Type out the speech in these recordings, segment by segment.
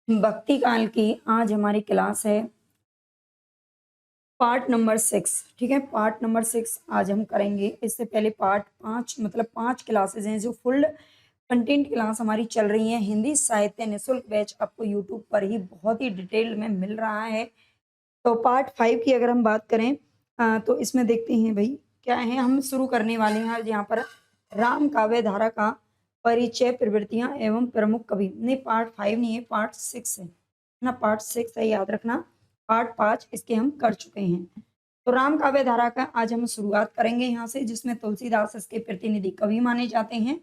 भक्ति काल की आज हमारी क्लास है पार्ट नंबर 6। ठीक है, पार्ट नंबर 6 आज हम करेंगे। इससे पहले पार्ट 5 मतलब 5 क्लासेस हैं जो फुल कंटेंट क्लास हमारी चल रही हैं। हिंदी साहित्य निःशुल्क बैच आपको यूट्यूब पर ही बहुत ही डिटेल में मिल रहा है। तो पार्ट 5 की अगर हम बात करें तो इसमें देखते हैं भाई क्या है। हम शुरू करने वाले हैं आज यहाँ पर राम काव्य धारा का परिचय, प्रवृत्तियां एवं प्रमुख कवि। नहीं, पार्ट 5 नहीं है, पार्ट 6 है ना, पार्ट 6 है, याद रखना। पार्ट 5 इसके हम कर चुके हैं। तो राम काव्य धारा का आज हम शुरुआत करेंगे यहाँ से, जिसमें तुलसीदास इसके प्रतिनिधि कवि माने जाते हैं।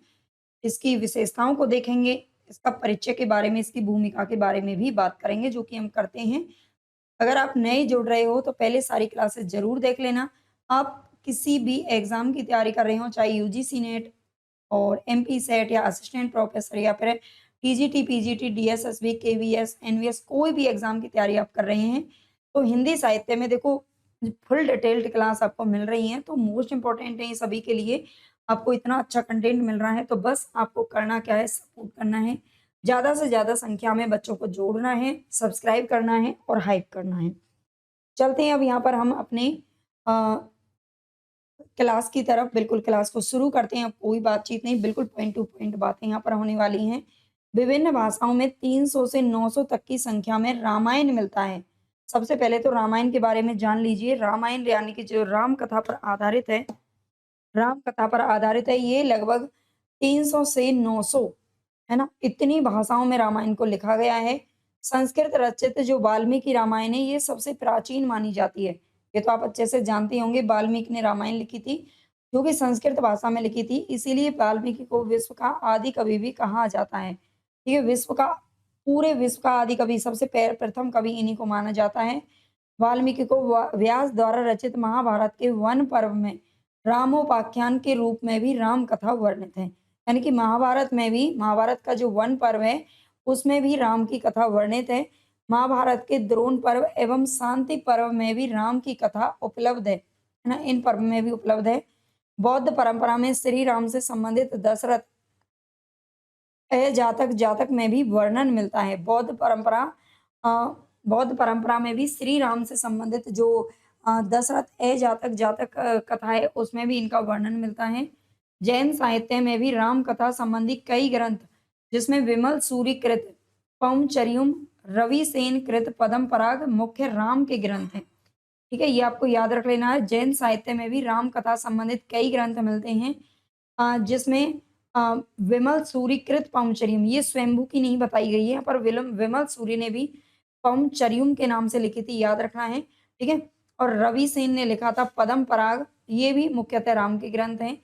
इसकी विशेषताओं को देखेंगे, इसका परिचय के बारे में, इसकी भूमिका के बारे में भी बात करेंगे, जो कि हम करते हैं। अगर आप नए जुड़ रहे हो तो पहले सारी क्लासेस जरूर देख लेना। आप किसी भी एग्जाम की तैयारी कर रहे हो, चाहे यूजीसी नेट और एमपी सेट या असिस्टेंट प्रोफेसर या फिर TGT, PGT, DSSB, KVS, NVS, कोई भी एग्जाम की तैयारी आप कर रहे हैं तो हिंदी साहित्य में देखो फुल डिटेल्ड क्लास आपको मिल रही है। तो मोस्ट इंपॉर्टेंट है ये सभी के लिए। आपको इतना अच्छा कंटेंट मिल रहा है तो बस आपको करना क्या है, सपोर्ट करना है, ज़्यादा से ज़्यादा संख्या में बच्चों को जोड़ना है, सब्सक्राइब करना है और हाइप करना है। चलते हैं अब यहाँ पर हम अपने अ, क्लास की तरफ, बिल्कुल क्लास को शुरू करते हैं। अब कोई बातचीत नहीं, बिल्कुल पॉइंट टू पॉइंट बातें यहाँ पर होने वाली हैं। विभिन्न भाषाओं में 300 से 900 तक की संख्या में रामायण मिलता है। सबसे पहले तो रामायण के बारे में जान लीजिए। रामायण यानी कि जो राम कथा पर आधारित है, राम कथा पर आधारित है, ये लगभग 300 से 900 है ना, इतनी भाषाओं में रामायण को लिखा गया है। संस्कृत रचित जो वाल्मीकि रामायण है, ये सबसे प्राचीन मानी जाती है। ये तो आप अच्छे से जानते होंगे, वाल्मीकि ने रामायण लिखी थी, जो कि संस्कृत भाषा में लिखी थी। इसीलिए वाल्मीकि को विश्व का आदि कवि भी कहा जाता है। ठीक है, विश्व का, पूरे विश्व का आदि कवि, सबसे प्रथम कवि इन्हीं को माना जाता है। वाल्मीकि को व्यास द्वारा रचित महाभारत के वन पर्व में रामोपाख्यान के रूप में भी राम कथा वर्णित है। यानी कि महाभारत में भी, महाभारत का जो वन पर्व है उसमें भी राम की कथा वर्णित है। महाभारत के द्रोण पर्व एवं शांति पर्व में भी राम की कथा उपलब्ध है ना, इन पर्व में भी उपलब्ध है। बौद्ध परंपरा में श्री राम से संबंधित दशरथ जातक जातक में भी वर्णन मिलता है। अ, बौद्ध परंपरा में भी श्री राम से संबंधित जो दशरथ जातक जातक कथा है उसमें भी इनका वर्णन मिलता है। जैन साहित्य में भी राम कथा संबंधी कई ग्रंथ, जिसमें विमल सूरी कृत पौंचर्युम, रवि सेन कृत पदम पराग मुख्य राम के ग्रंथ हैं। ठीक है, ये आपको याद रख लेना है। जैन साहित्य में भी राम कथा संबंधित कई ग्रंथ मिलते हैं, जिसमें विमल सूरी कृत पाउंचर्यम, ये स्वयंभू की नहीं बताई गई है, पर विमल सूरी ने भी पाउंचर्यम के नाम से लिखी थी, याद रखना है। ठीक है, और रवि सेन ने लिखा था पदम पराग, ये भी मुख्यतः राम के ग्रंथ हैं।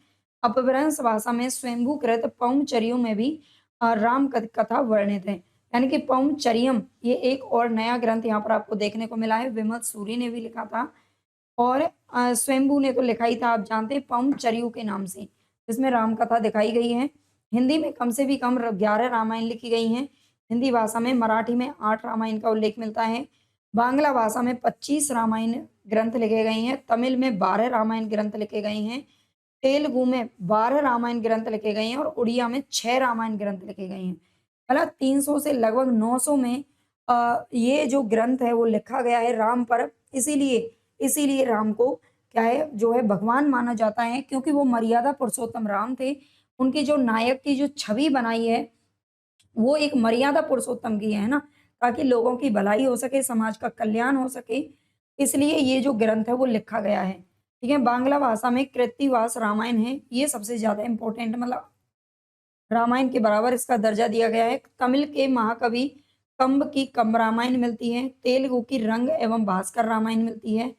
अपभ्रंश भाषा में स्वयंभू कृत पाउंचर्यम में भी राम कथा वर्णित है। यानी कि पाउंचर्यम ये एक और नया ग्रंथ यहाँ पर आपको देखने को मिला है। विमल सूरी ने भी लिखा था और स्वयंभू ने तो लिखा ही था, आप जानते हैं, पाउंचर्यु के नाम से, जिसमें राम कथा दिखाई गई है। हिंदी में कम से भी कम 11 रामायण लिखी गई हैं। हिंदी भाषा में, मराठी में 8 रामायण का उल्लेख मिलता है। बांग्ला भाषा में 25 रामायण ग्रंथ लिखे गए हैं। तमिल में 12 रामायण ग्रंथ लिखे गए हैं। तेलुगु में 12 रामायण ग्रंथ लिखे गए हैं और उड़िया में 6 रामायण ग्रंथ लिखे गए हैं। मतलब 300 से लगभग 900 में ये जो ग्रंथ है वो लिखा गया है राम पर। इसीलिए इसीलिए राम को क्या है, जो है, भगवान माना जाता है, क्योंकि वो मर्यादा पुरुषोत्तम राम थे। उनकी जो नायक की जो छवि बनाई है वो एक मर्यादा पुरुषोत्तम की है ना, ताकि लोगों की भलाई हो सके, समाज का कल्याण हो सके, इसलिए ये जो ग्रंथ है वो लिखा गया है। ठीक है, बांग्ला भाषा में कृत्तिवास रामायण है, ये सबसे ज्यादा इंपॉर्टेंट, मतलब रामायण के बराबर इसका दर्जा दिया गया है। तमिल के महाकवि कंब की कंब रामायण मिलती है। तेलुगु की रंग एवं भास्कर रामायण मिलती है।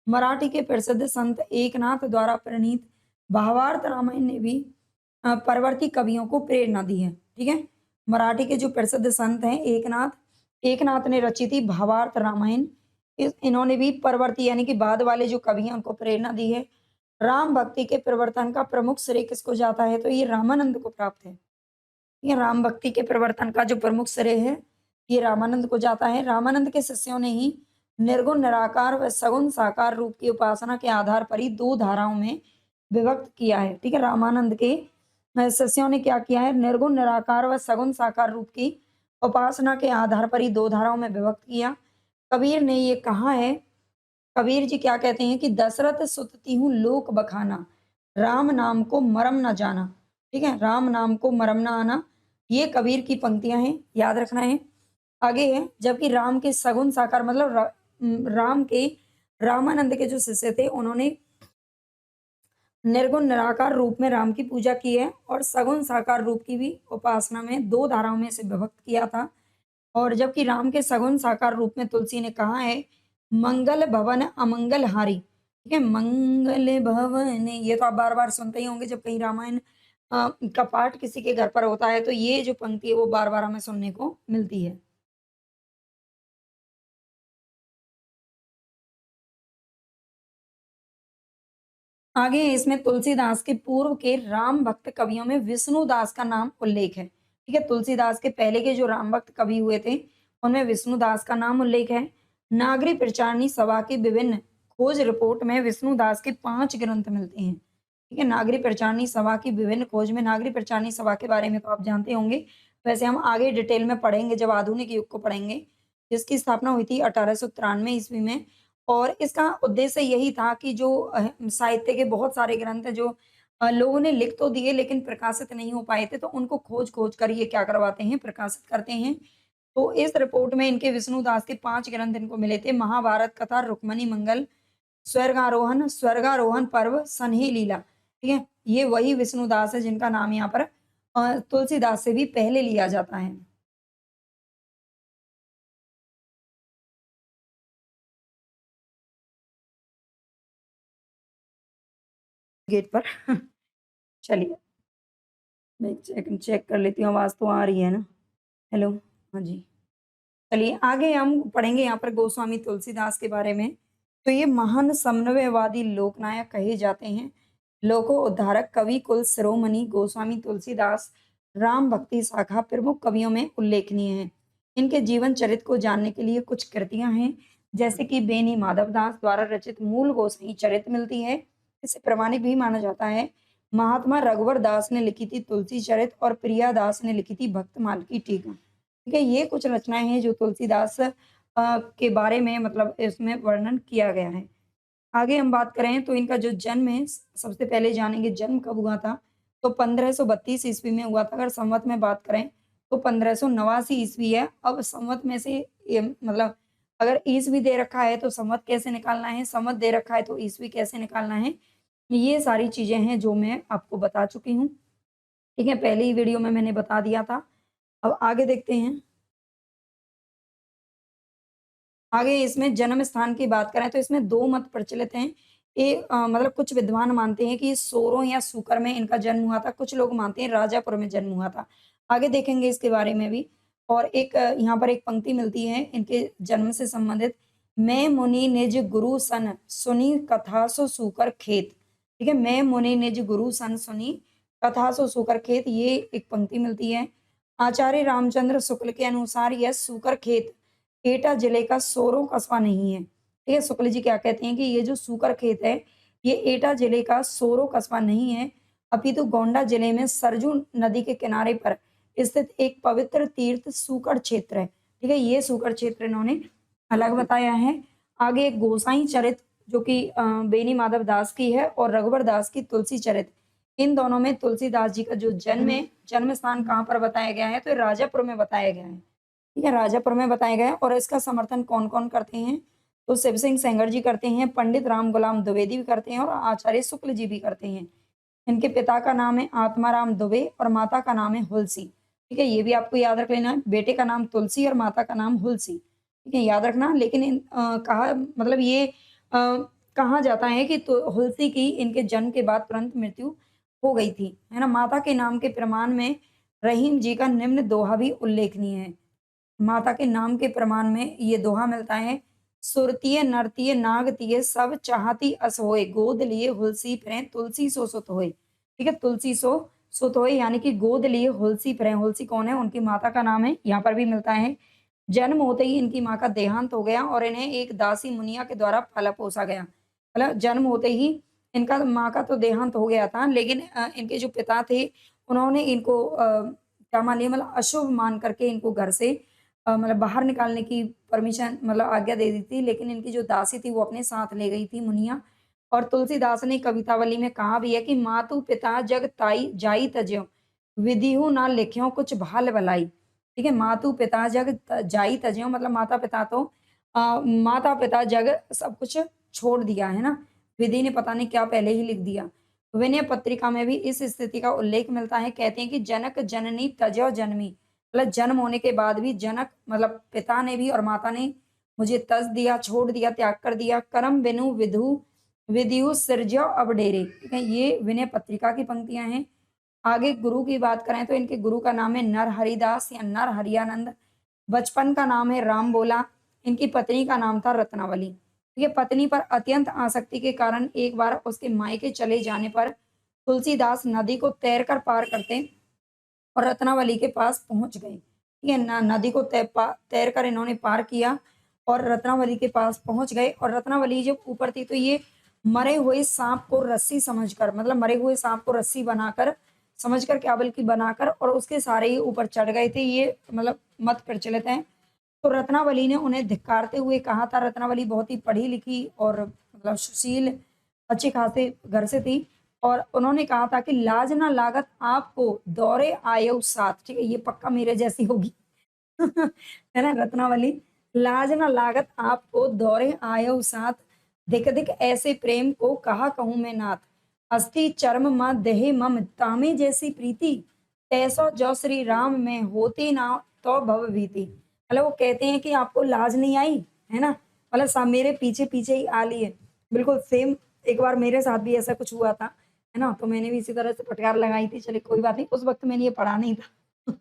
मराठी के प्रसिद्ध संत एकनाथ द्वारा प्रणीत भावार्थ रामायण ने भी परवर्ती कवियों को प्रेरणा दी है। ठीक है, मराठी के जो प्रसिद्ध संत हैं एकनाथ, एकनाथ ने रची थी भावार्थ रामायण। इन्होंने भी परवर्ती यानी कि बाद वाले जो कवि हैं उनको प्रेरणा दी है। राम भक्ति के प्रवर्तन का प्रमुख श्रेय किसको जाता है, तो ये रामानंद को प्राप्त है। ये राम भक्ति के प्रवर्तन का जो प्रमुख श्रेय है ये रामानंद को जाता है। रामानंद के शिष्यों ने ही निर्गुण निराकार व सगुण साकार रूप की उपासना के आधार पर ही 2 धाराओं में विभक्त किया है। ठीक है, रामानंद के शिष्यों ने क्या किया है, निर्गुण निराकार व सगुण साकार रूप की उपासना के आधार पर ही 2 धाराओं में विभक्त किया। कबीर ने ये कहा है, कबीर जी क्या कहते हैं कि दशरथ सुत तिहु लोक बखाना, राम नाम को मरम न जाना। ठीक है? राम नाम को मरम ना आना, ये कबीर की पंक्तियाँ हैं, याद रखना है। आगे है, जबकि राम के सगुण साकार मतलब राम के रामानंद के जो शिष्य थे, उन्होंने निर्गुण निराकार रूप में राम की पूजा की है और सगुण साकार रूप की भी उपासना में 2 धाराओं में से विभक्त किया था। और जबकि राम के सगुण साकार रूप में तुलसी ने कहा है, मंगल भवन अमंगल हारी। ठीक है? मंगल भवन, ये तो आप बार-बार सुनते ही होंगे जब कहीं रामायण का पाठ किसी के घर पर होता है, तो ये जो पंक्ति है वो बार-बार हमें सुनने को मिलती है। आगे इसमें तुलसीदास के पूर्व के राम भक्त कवियों में विष्णुदास का नाम उल्लेख है। ठीक है? तुलसीदास के पहले के जो राम भक्त कवि हुए थे, उनमें विष्णुदास का नाम उल्लेख है। नागरी प्रचारणी सभा की विभिन्न खोज रिपोर्ट में विष्णुदास के 5 ग्रंथ मिलते हैं। ठीक है? नागरी प्रचारणी सभा की विभिन्न खोज में नागरी प्रचारणी सभा के बारे में तो आप जानते होंगे। वैसे हम आगे डिटेल में पढ़ेंगे जब आधुनिक युग को पढ़ेंगे, जिसकी स्थापना हुई थी 1893 ईस्वी में। और इसका उद्देश्य यही था कि जो साहित्य के बहुत सारे ग्रंथ हैं जो लोगों ने लिख तो दिए लेकिन प्रकाशित नहीं हो पाए थे, तो उनको खोज-खोज कर ये क्या करवाते हैं, प्रकाशित करते हैं। तो इस रिपोर्ट में इनके विष्णुदास के 5 ग्रंथ इनको मिले थे, महाभारत कथा, रुक्मणी मंगल, स्वर्गारोहण पर्व, सन्ही लीला। ठीक है? ये वही विष्णुदास है जिनका नाम यहाँ पर तुलसीदास से भी पहले लिया जाता है। गेट पर चलिए, मैं चेक चेक कर लेती हूँ, आवाज़ तो आ रही है ना? हेलो? हाँ जी। चलिए आगे हम पढ़ेंगे यहाँ पर गोस्वामी तुलसीदास के बारे में। तो ये महान समन्वयवादी लोकनायक कहे जाते हैं। लोको उद्धारक कवि कुल शिरोमणि गोस्वामी तुलसीदास राम भक्ति शाखा प्रमुख कवियों में उल्लेखनीय हैं। इनके जीवन चरित्र को जानने के लिए कुछ कृतियां हैं, जैसे कि बेनी माधवदास द्वारा रचित मूल गोसाई चरित्र मिलती है। इसे प्रामाणिक भी माना जाता है। महात्मा रघुवर दास ने लिखी थी तुलसी चरित्र और प्रिया दास ने लिखी थी भक्तमाल की टीका। ठीक है? ये कुछ रचनाएँ हैं जो तुलसीदास के बारे में मतलब इसमें वर्णन किया गया है। आगे हम बात करें तो इनका जो जन्म है, सबसे पहले जानेंगे जन्म कब हुआ था, तो 1532 ईस्वी में हुआ था। अगर संवत में बात करें तो 1589 ईस्वी है। अब संवत में से ये मतलब अगर ईस्वी दे रखा है तो संवत कैसे निकालना है, संवत दे रखा है तो ईस्वी कैसे निकालना है, ये सारी चीज़ें हैं जो मैं आपको बता चुकी हूँ। ठीक है? पहले ही वीडियो में मैंने बता दिया था। अब आगे देखते हैं। आगे इसमें जन्म स्थान की बात करें तो इसमें 2 मत प्रचलित हैं। मतलब कुछ विद्वान मानते हैं कि सोरों या सूकर में इनका जन्म हुआ था, कुछ लोग मानते हैं राजापुर में जन्म हुआ था। आगे देखेंगे इसके बारे में भी। और एक यहाँ पर एक पंक्ति मिलती है इनके जन्म से संबंधित, मैं मुनि निज गुरु सन सुनी कथा सो सूकर खेत। ठीक है? मैं मुनि निज गुरु सन सुनी कथा सो सूकर खेत, ये एक पंक्ति मिलती है। आचार्य रामचंद्र शुक्ल के अनुसार यह सूकर खेत एटा जिले का सोरो कस्बा नहीं है। ठीक है? शुक्ल जी क्या कहते हैं कि ये जो सूकर खेत है, ये एटा जिले का सोरो कस्बा नहीं है, अपितु गोंडा जिले में सरजू नदी के किनारे पर स्थित एक पवित्र तीर्थ सूकर क्षेत्र है। ठीक है? ये सूकर क्षेत्र इन्होंने अलग बताया है। आगे एक गोसाई चरित जो कि बेनी माधव दास की है और रघुवर दास की तुलसी चरित। इन दोनों में तुलसीदास जी का जो जन्म है, जन्म स्थान कहाँ पर बताया गया है? तो राजापुर में बताया गया है। ठीक है? राजापुर में बताया गया है और इसका समर्थन कौन-कौन करते हैं? तो शिव सिंह सेंगर जी करते हैं, पंडित राम गुलाम द्विवेदी भी करते हैं और आचार्य शुक्ल जी भी करते हैं। इनके पिता का नाम है आत्माराम दुबे और माता का नाम है हुलसी। ठीक है? ये भी आपको याद रख लेना है, बेटे का नाम तुलसी और माता का नाम हुलसी। ठीक है? याद रखना। लेकिन कहा मतलब ये कहा जाता है कि तो हुलसी की इनके जन्म के बाद तुरंत मृत्यु हो गई थी। है ना? माता के नाम के प्रमाण में रहीम जी का निम्न दोहा भी उल्लेखनीय है। माता के नाम के प्रमाण में ये दोहा मिलता है, सुरतीय नरतीय नागतीय सब चाहती अस होए, गोद लिए हुलसी फिरें तुलसी सो सुत होए। ठीक है? तुलसी सो सुत होए यानी कि गोद लिए हुलसी फिरें। हुलसी कौन है? उनकी माता का नाम है। यहाँ पर भी मिलता है। जन्म होते ही इनकी माँ का देहांत हो गया और इन्हें एक दासी मुनिया के द्वारा पाला-पोसा गया। मतलब जन्म होते ही इनका माँ का तो देहांत हो गया था, लेकिन इनके जो पिता थे, उन्होंने इनको क्या मान लिया, मतलब अशुभ मान करके इनको घर से मतलब बाहर निकालने की परमिशन, मतलब आज्ञा दे दी थी। लेकिन इनकी जो दासी थी वो अपने साथ ले गई थी मुनिया। और तुलसीदास ने कवितावली में कहा भी है कि मातु पिता जग ताई जाई तज्यो, विधिहु ना लिख्यो कुछ भाल भलाई। ठीक है, मातु पिता जग जाई तज्यो मतलब माता पिता तो माता पिता जग सब कुछ छोड़ दिया है ना, विधि ने पता नहीं क्या पहले ही लिख दिया। विनय पत्रिका में भी इस स्थिति का उल्लेख मिलता है। कहते हैं कि जनक जननी तजो जन्मी, मतलब जन्म होने के बाद भी जनक मतलब पिता ने भी और माता ने मुझे तज दिया, छोड़ दिया, त्याग कर दिया। करम बिनु विधु विधियु सिरजो अब डेरे। ठीक है, ये विनय पत्रिका की पंक्तियां हैं। आगे गुरु की बात करें तो इनके गुरु का नाम है नर हरिदास या नर हरियानंद। बचपन का नाम है राम बोला। इनकी पत्नी का नाम था रत्नावली। ये पत्नी पर अत्यंत आसक्ति के कारण एक बार उसके मायके चले जाने पर तुलसीदास नदी को तैरकर पार करते और रत्नावली के पास पहुंच गए। ठीक है, नदी को तैर कर इन्होंने पार किया और रत्नावली के पास पहुंच गए। और रत्नावली जब ऊपर थी तो ये मरे हुए सांप को रस्सी समझकर, मतलब मरे हुए सांप को रस्सी बनाकर समझकर, क्या बल्कि बनाकर, और उसके सारे ही ऊपर चढ़ गए थे। ये मतलब मत प्रचलित है। तो रत्नावली ने उन्हें धिक्कारते हुए कहा था, रत्नावली बहुत ही पढ़ी लिखी और मतलब सुशील अच्छे खासे घर से थी। और उन्होंने कहा था कि लाज ना लागत आपको दौरे आयो साथ। ठीक है, ये पक्का मेरे जैसी होगी। है ना रत्नावली, लाज ना लागत आपको दौरे आयो साथ, दिख दिख ऐसे प्रेम को कहा कहूं मैं नाथ, अस्थि चर्म म देह मम तामे जैसी प्रीति, तैसो जो श्री राम में होती ना तो भव भीति। मतलब वो कहते हैं कि आपको लाज नहीं आई, है ना, मतलब मेरे पीछे पीछे ही आ लिए। बिल्कुल सेम एक बार मेरे साथ भी ऐसा कुछ हुआ था, है ना, तो मैंने भी इसी तरह से फटकार लगाई थी। चलिए कोई बात नहीं, उस वक्त मैंने ये पढ़ा नहीं था।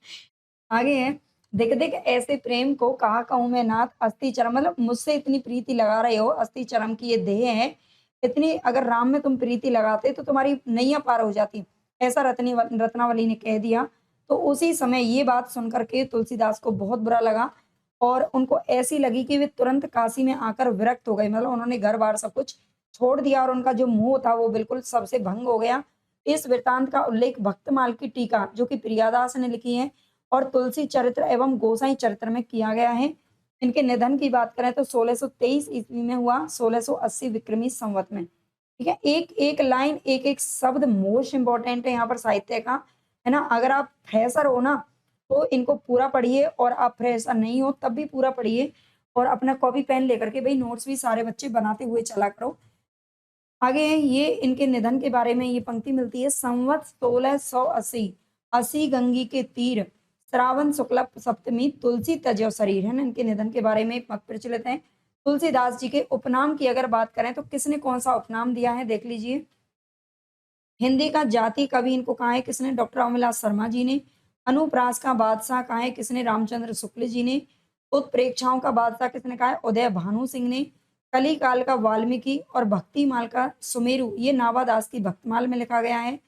आगे है, दिख दिख ऐसे प्रेम को कहा कहूँ मैं नाथ, अस्थि चरम, मतलब मुझसे इतनी प्रीति लगा रहे हो, अस्थि चरम की ये देह है, इतनी अगर राम में तुम प्रीति लगाते तो तुम्हारी नैया पार हो जाती। ऐसा रत्नावली ने कह दिया। तो उसी समय ये बात सुनकर के तुलसीदास को बहुत बुरा लगा और उनको ऐसी लगी कि वे तुरंत काशी में आकर विरक्त हो गए। मतलब उन्होंने घर बार सब कुछ छोड़ दिया और उनका जो मोह था वो बिल्कुल सबसे भंग हो गया। इस वृतांत का उल्लेख भक्तमाल की टीका जो कि प्रियादास ने लिखी है और तुलसी चरित्र एवं गोसाई चरित्र में किया गया है। इनके निधन की बात करें तो 1623 ईस्वी में हुआ, 1680 विक्रमी संवत में। ठीक है, एक एक लाइन, एक एक शब्द मोस्ट इंपॉर्टेंट है यहाँ पर साहित्य का, है ना। अगर आप फ्रेशर हो ना तो इनको पूरा पढ़िए और आप फ्रेशर नहीं हो तब भी पूरा पढ़िए और अपना कॉपी पेन लेकर के भाई नोट्स भी सारे बच्चे बनाते हुए चला करो। आगे ये इनके निधन के बारे में ये पंक्ति मिलती है, संवत 1680, अस्सी गंगी के तीर, श्रावण शुक्ल सप्तमी, तुलसी तजो शरीर। है ना, इनके निधन के बारे में मत प्रचलित है। तुलसीदास जी के उपनाम की अगर बात करें तो किसने कौन सा उपनाम दिया है देख लीजिए। हिंदी का जाति कवि इनको कहा है किसने, डॉक्टर रामविलास शर्मा जी ने। अनुप्रास का बादशाह कहा है किसने, रामचंद्र शुक्ल जी ने। उत्प्रेक्षाओं का बादशाह किसने कहा है, उदय भानु सिंह ने। कली काल का वाल्मीकि और भक्तिमाल का सुमेरु, ये नावादास की भक्तमाल में लिखा गया है।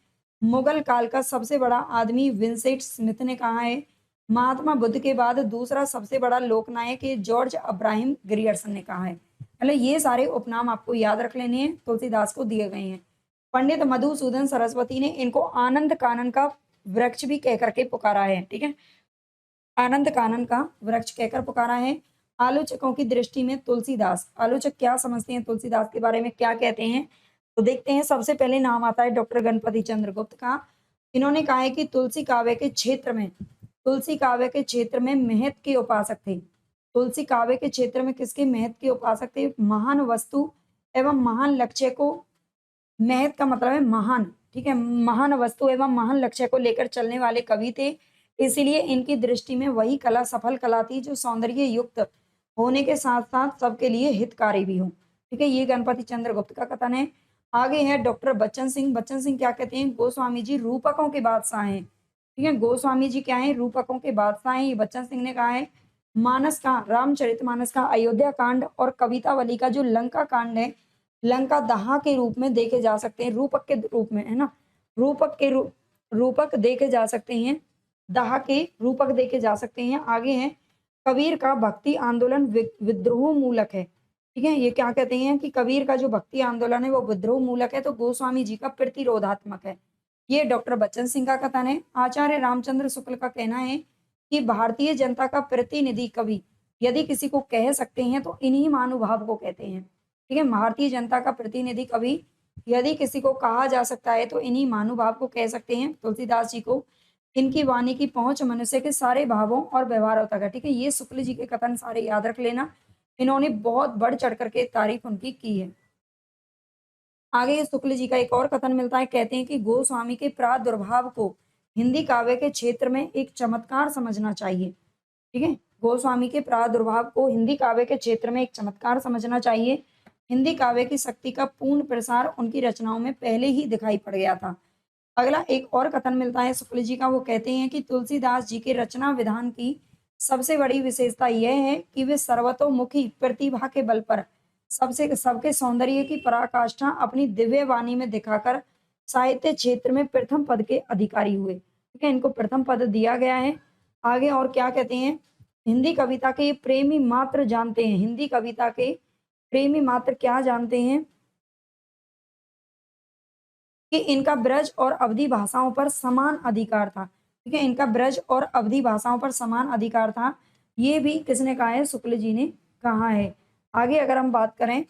मुगल काल का सबसे बड़ा आदमी विंसेंट स्मिथ ने कहा है। महात्मा बुद्ध के बाद दूसरा सबसे बड़ा लोकनायक ये जॉर्ज अब्राहिम ग्रियर्सन ने कहा है। मतलब ये सारे उपनाम आपको याद रख लेने हैं, तुलसीदास को दिए गए हैं। पंडित मधुसूदन सरस्वती ने इनको आनंद कानन का वृक्ष भी कह करके पुकारा है। ठीक है, आनंद कानन का वृक्ष कहकर पुकारा है। आलोचकों की दृष्टि में तुलसीदास, आलोचक क्या समझते हैं तुलसीदास के बारे में, क्या कहते हैं, तो देखते हैं। सबसे पहले नाम आता है डॉक्टर गणपति चंद्र गुप्त का। इन्होंने कहा है कि तुलसी काव्य के क्षेत्र में, तुलसी काव्य के क्षेत्र में महत्व के उपासक थे। तुलसी काव्य के क्षेत्र में किसके महत्व के उपासक थे, महान वस्तु एवं महान लक्ष्य को, महत का मतलब है महान, ठीक है, महान वस्तु एवं महान लक्ष्य को लेकर चलने वाले कवि थे। इसीलिए इनकी दृष्टि में वही कला सफल कला थी जो सौंदर्य युक्त होने के साथ साथ सबके लिए हितकारी भी हो। ठीक है, ये गणपति चंद्र गुप्त का कथन है। आगे है डॉक्टर बच्चन सिंह। बच्चन सिंह क्या कहते हैं, गोस्वामी जी रूपकों के बादशाह हैं। ठीक है, गोस्वामी जी क्या है, रूपकों के बादशाह हैं। ये बच्चन सिंह ने कहा है। मानस का, रामचरितमानस का अयोध्या कांड और कवितावली का जो लंका कांड है, लंका दहा के रूप में देखे जा सकते हैं, रूपक के रूप में, है ना, रूपक के रूपक देखे जा सकते हैं, दाह के रूपक देखे जा सकते हैं। आगे है कबीर का भक्ति आंदोलन विद्रोह मूलक है। ठीक है, ये क्या कहते हैं कि कबीर का जो भक्ति आंदोलन है वो विद्रोह मूलक है, तो गोस्वामी जी का प्रतिरोधात्मक है। ये डॉक्टर बच्चन सिंह का कथन है। आचार्य रामचंद्र शुक्ल का कहना है कि भारतीय जनता का प्रतिनिधि कवि यदि किसी को कह सकते हैं तो इन्हीं महानुभाव को कहते हैं। ठीक है, भारतीय जनता का प्रतिनिधि कवि यदि किसी को कहा जा सकता है तो इन्हीं महानुभाव को कह सकते हैं, तुलसीदास जी को। इनकी वाणी की पहुंच मनुष्य के सारे भावों और व्यवहारों तक है। ठीक है, ये शुक्ल जी के कथन सारे याद रख लेना। इन्होंने बहुत बढ़ चढ़ करके तारीफ उनकी की है। आगे शुक्ल जी का एक और कथन मिलता है, कहते हैं कि गोस्वामी के प्रादुर्भाव को हिंदी काव्य के क्षेत्र में एक चमत्कार समझना चाहिए। ठीक है, गोस्वामी के प्रादुर्भाव को हिंदी काव्य के क्षेत्र में एक चमत्कार समझना चाहिए। हिंदी काव्य की शक्ति का पूर्ण प्रसार उनकी रचनाओं में पहले ही दिखाई पड़ गया था। अगला एक और कथन मिलता है शुक्ल जी का, वो कहते हैं कि तुलसीदास जी के रचना विधान की सबसे बड़ी विशेषता यह है कि वे सर्वतोमुखी प्रतिभा के बल पर सबसे सबके सौंदर्य की पराकाष्ठा अपनी दिव्य वाणी में दिखाकर साहित्य क्षेत्र में प्रथम पद के अधिकारी हुए। ठीक है, इनको प्रथम पद दिया गया है। आगे और क्या कहते हैं, हिंदी कविता के प्रेमी मात्र जानते हैं, हिंदी कविता के प्रेमी मात्र क्या जानते हैं कि इनका ब्रज और अवधी भाषाओं पर समान अधिकार था। ठीक है, इनका ब्रज और अवधी भाषाओं पर समान अधिकार था। ये भी किसने कहा है, शुक्ल जी ने कहा है। आगे अगर हम बात करें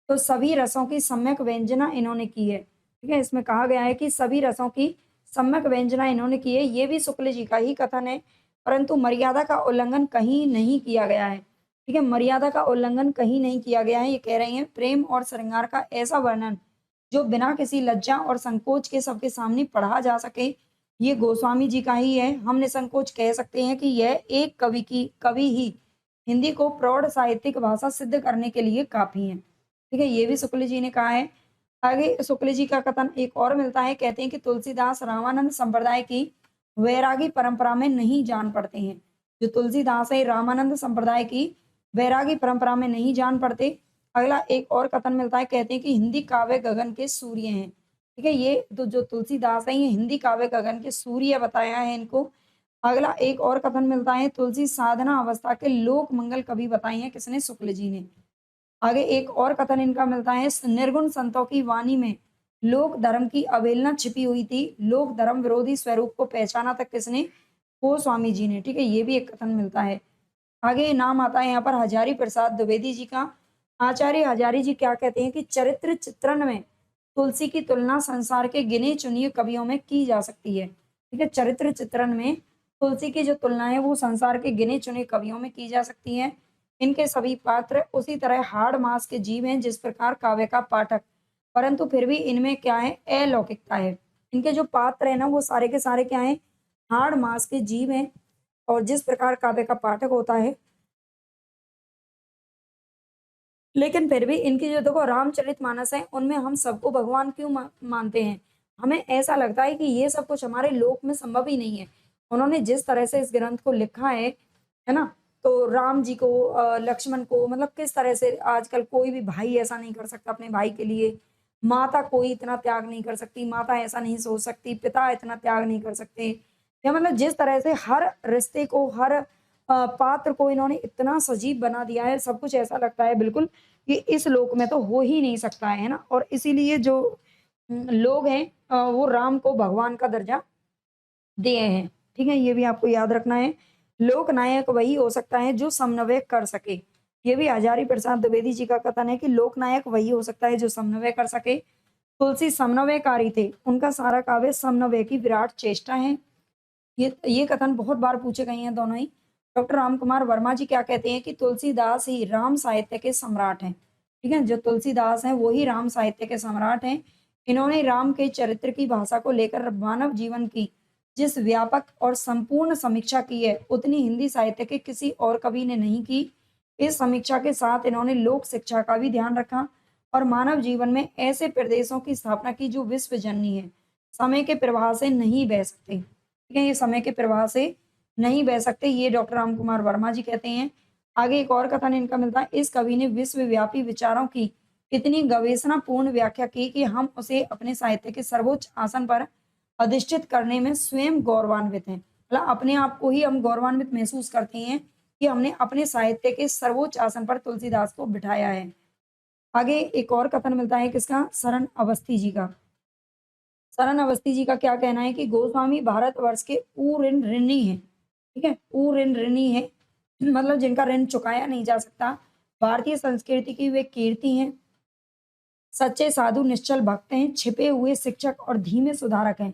तो सभी रसों की सम्यक व्यंजना इन्होंने की है। ठीक है, इसमें कहा गया है कि सभी रसों की सम्यक व्यंजना इन्होंने की है। ये भी शुक्ल जी का ही कथन है, परंतु मर्यादा का उल्लंघन कहीं नहीं किया गया है। ठीक है, मर्यादा का उल्लंघन कहीं नहीं किया गया है। ये कह रहे हैं प्रेम और श्रृंगार का ऐसा वर्णन जो बिना किसी लज्जा और संकोच के सबके सामने पढ़ा जा सके, ये गोस्वामी जी का ही है। हम निसंकोच कह सकते हैं कि यह एक कवि ही हिंदी को प्रौढ़ साहित्यिक भाषा सिद्ध करने के लिए काफी है। ठीक है, ये भी शुक्ल जी ने कहा है। आगे शुक्ल जी का कथन एक और मिलता है, कहते हैं कि तुलसीदास रामानंद संप्रदाय की वैरागी परंपरा में नहीं जान पड़ते हैं। जो तुलसीदास है रामानंद संप्रदाय की वैरागी परंपरा में नहीं जान पड़ते। अगला एक और कथन मिलता है, कहते हैं कि हिंदी काव्य गगन के सूर्य हैं। ठीक है, ये तो जो तुलसीदास है ये हिंदी काव्य गगन के सूर्य बताया है इनको। अगला एक और कथन मिलता है, तुलसी साधना अवस्था के लोक मंगल कवि बताए हैं किसने, शुक्ल जी ने। आगे एक और कथन इनका मिलता है, निर्गुण संतों की वाणी में लोक धर्म की अवहेलना छिपी हुई थी, लोक धर्म विरोधी स्वरूप को पहचाना तक किसने, गोस्वामी जी ने। ठीक है, ये भी एक कथन मिलता है। आगे नाम आता है यहाँ पर हजारी प्रसाद द्विवेदी जी का। आचार्य हजारी जी क्या कहते हैं कि चरित्र चित्रण में तुलसी की तुलना संसार के गिने चुनिए कवियों में की जा सकती है। ठीक है, चरित्र चित्रण में तुलसी की जो तुलना है वो संसार के गिने चुने कवियों में की जा सकती है। इनके सभी पात्र उसी तरह हाड़ मास के जीव हैं जिस प्रकार काव्य का पाठक, परंतु फिर भी इनमें क्या है, अलौकिकता है। इनके जो पात्र है ना वो सारे के सारे क्या है, हाड़ मास के जीव हैं। और जिस प्रकार काव्य का पाठक होता है, लेकिन फिर भी इनकी जो देखो रामचरितमानस है उनमें हम सबको भगवान क्यों मानते हैं, हमें ऐसा लगता है कि ये सब कुछ हमारे लोक में संभव ही नहीं है। उन्होंने जिस तरह से इस ग्रंथ को लिखा है ना, तो राम जी को लक्ष्मण को मतलब किस तरह से आजकल कोई भी भाई ऐसा नहीं कर सकता अपने भाई के लिए, माता कोई इतना त्याग नहीं कर सकती, माता ऐसा नहीं सोच सकती, पिता इतना त्याग नहीं कर सकते, या मतलब जिस तरह से हर रिश्ते को हर पात्र को इन्होंने इतना सजीव बना दिया है, सब कुछ ऐसा लगता है बिल्कुल कि इस लोक में तो हो ही नहीं सकता है ना। और इसीलिए जो लोग हैं वो राम को भगवान का दर्जा दिए हैं। ठीक है, ये भी आपको याद रखना है। लोक नायक वही हो सकता है जो समन्वय कर सके। ये भी हजारी प्रसाद द्विवेदी जी का कथन है कि लोक नायक वही हो सकता है जो समन्वय कर सके। तुलसी समन्वयकारी थे, उनका सारा काव्य समन्वय की विराट चेष्टा है। ये कथन बहुत बार पूछे गए हैं दोनों ही। डॉक्टर रामकुमार वर्मा जी क्या कहते हैं कि तुलसीदास ही राम साहित्य के सम्राट हैं। ठीक है, जो तुलसीदास हैं वो ही राम साहित्य के सम्राट हैं। इन्होंने राम के चरित्र की भाषा को लेकर मानव जीवन की जिस व्यापक और संपूर्ण समीक्षा की है उतनी हिंदी साहित्य के किसी और कवि ने नहीं की। इस समीक्षा के साथ इन्होंने लोक शिक्षा का भी ध्यान रखा और मानव जीवन में ऐसे प्रदेशों की स्थापना की जो विश्व जननी है, समय के प्रवाह से नहीं बह सकते। ठीक है, ये समय के प्रवाह से नहीं बह सकते, ये डॉक्टर राम कुमार वर्मा जी कहते हैं। आगे एक और कथन इनका मिलता है, इस कवि ने विश्वव्यापी विचारों की इतनी गवेषणापूर्ण व्याख्या की कि हम उसे अपने साहित्य के सर्वोच्च आसन पर अधिष्ठित करने में स्वयं गौरवान्वित हैं। मतलब अपने आप को ही हम गौरवान्वित महसूस करते हैं कि हमने अपने साहित्य के सर्वोच्च आसन पर तुलसीदास को बिठाया है। आगे एक और कथन मिलता है किसका, शरण अवस्थी जी का। सरन अवस्थी जी का क्या कहना है कि गोस्वामी भारतवर्ष के ऋण ऋणी हैं, ठीक है? ऋण ऋणी हैं, मतलब जिनका ऋण चुकाया नहीं जा सकता। भारतीय संस्कृति की वे कीर्ति हैं, सच्चे साधु निश्चल भक्त हैं, छिपे हुए शिक्षक और धीमे सुधारक हैं।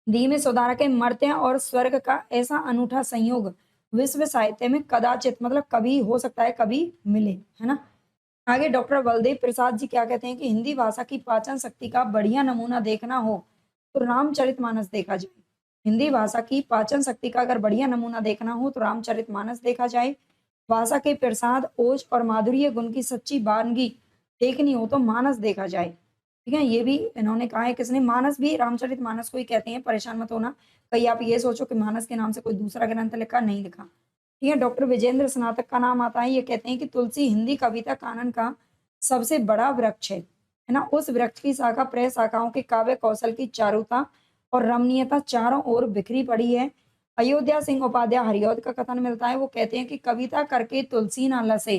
धीमे सुधारक हैं, मर्त्य और स्वर्ग का ऐसा अनूठा संयोग विश्व साहित्य में कदाचित, मतलब कभी हो सकता है, कभी मिले, है ना? आगे डॉक्टर बलदेव प्रसाद जी क्या कहते हैं कि हिंदी भाषा की पाचन शक्ति का बढ़िया नमूना देखना हो तो रामचरितमानस देखा जाए। हिंदी भाषा की पाचन शक्ति का अगर बढ़िया नमूना देखना हो तो रामचरितमानस देखा जाए। भाषा के प्रसाद, ओज और माधुर्य गुण की सच्ची वानगी देखनी हो तो मानस देखा जाए। ठीक है, ये भी इन्होंने कहा है। किसने? मानस भी रामचरितमानस को ही कहते हैं, परेशान मत होना। कहीं आप ये सोचो कि मानस के नाम से कोई दूसरा ग्रंथ लिखा, नहीं लिखा। ठीक है, डॉक्टर विजेंद्र स्नातक का नाम आता है। ये कहते हैं कि तुलसी हिंदी कविता कानन का सबसे बड़ा वृक्ष है ना? उस वृक्ष की शाखा प्रय शाखाओं के काव्य कौशल की चारुता और रमणीयता चारों ओर बिखरी पड़ी है। अयोध्या सिंह उपाध्याय हरिऔध का कथन मिलता है। वो कहते हैं कि कविता करके तुलसी ना लसे,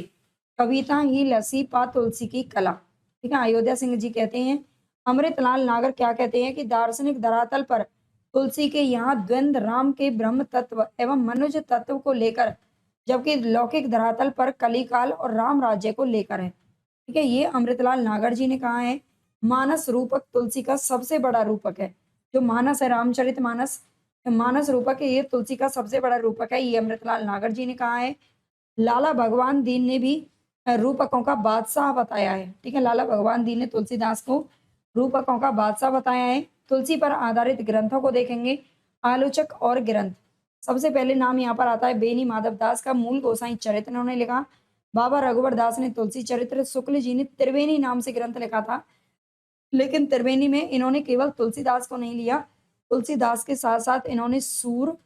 कविता ही लसी पा तुलसी की कला। ठीक है, अयोध्या सिंह जी कहते हैं। अमृतलाल नागर क्या कहते हैं कि दार्शनिक धरातल पर तुलसी के यहाँ द्वंद्व राम के ब्रह्म तत्व एवं मनुज तत्व को लेकर, जबकि लौकिक धरातल पर कलिकाल और राम राज्य को लेकर है। ठीक है, ये अमृतलाल नागर जी ने कहा है। मानस रूपक तुलसी का सबसे बड़ा रूपक है। जो मानस है, रामचरित मानस, मानस रूपक है, ये तुलसी का सबसे बड़ा रूपक है। ये अमृतलाल नागर जी ने कहा है। लाला भगवान दीन ने भी रूपकों का बादशाह बताया है। ठीक है, लाला भगवान दीन ने तुलसीदास को रूपकों का बादशाह बताया है। तुलसी पर आधारित ग्रंथों को देखेंगे। आलोचक और ग्रंथ, सबसे पहले नाम यहाँ पर आता है बेनी माधव दास का। मूल गोसाई चरित्र इन्होंने लिखा। बाबा रघुवर दास ने तुलसी चरित्र। शुक्ल जी ने त्रिवेणी नाम से ग्रंथ लिखा था, लेकिन त्रिवेणी में इन्होंने केवल तुलसीदास को नहीं लिया, तुलसीदास के साथ साथ इन्होंने सूर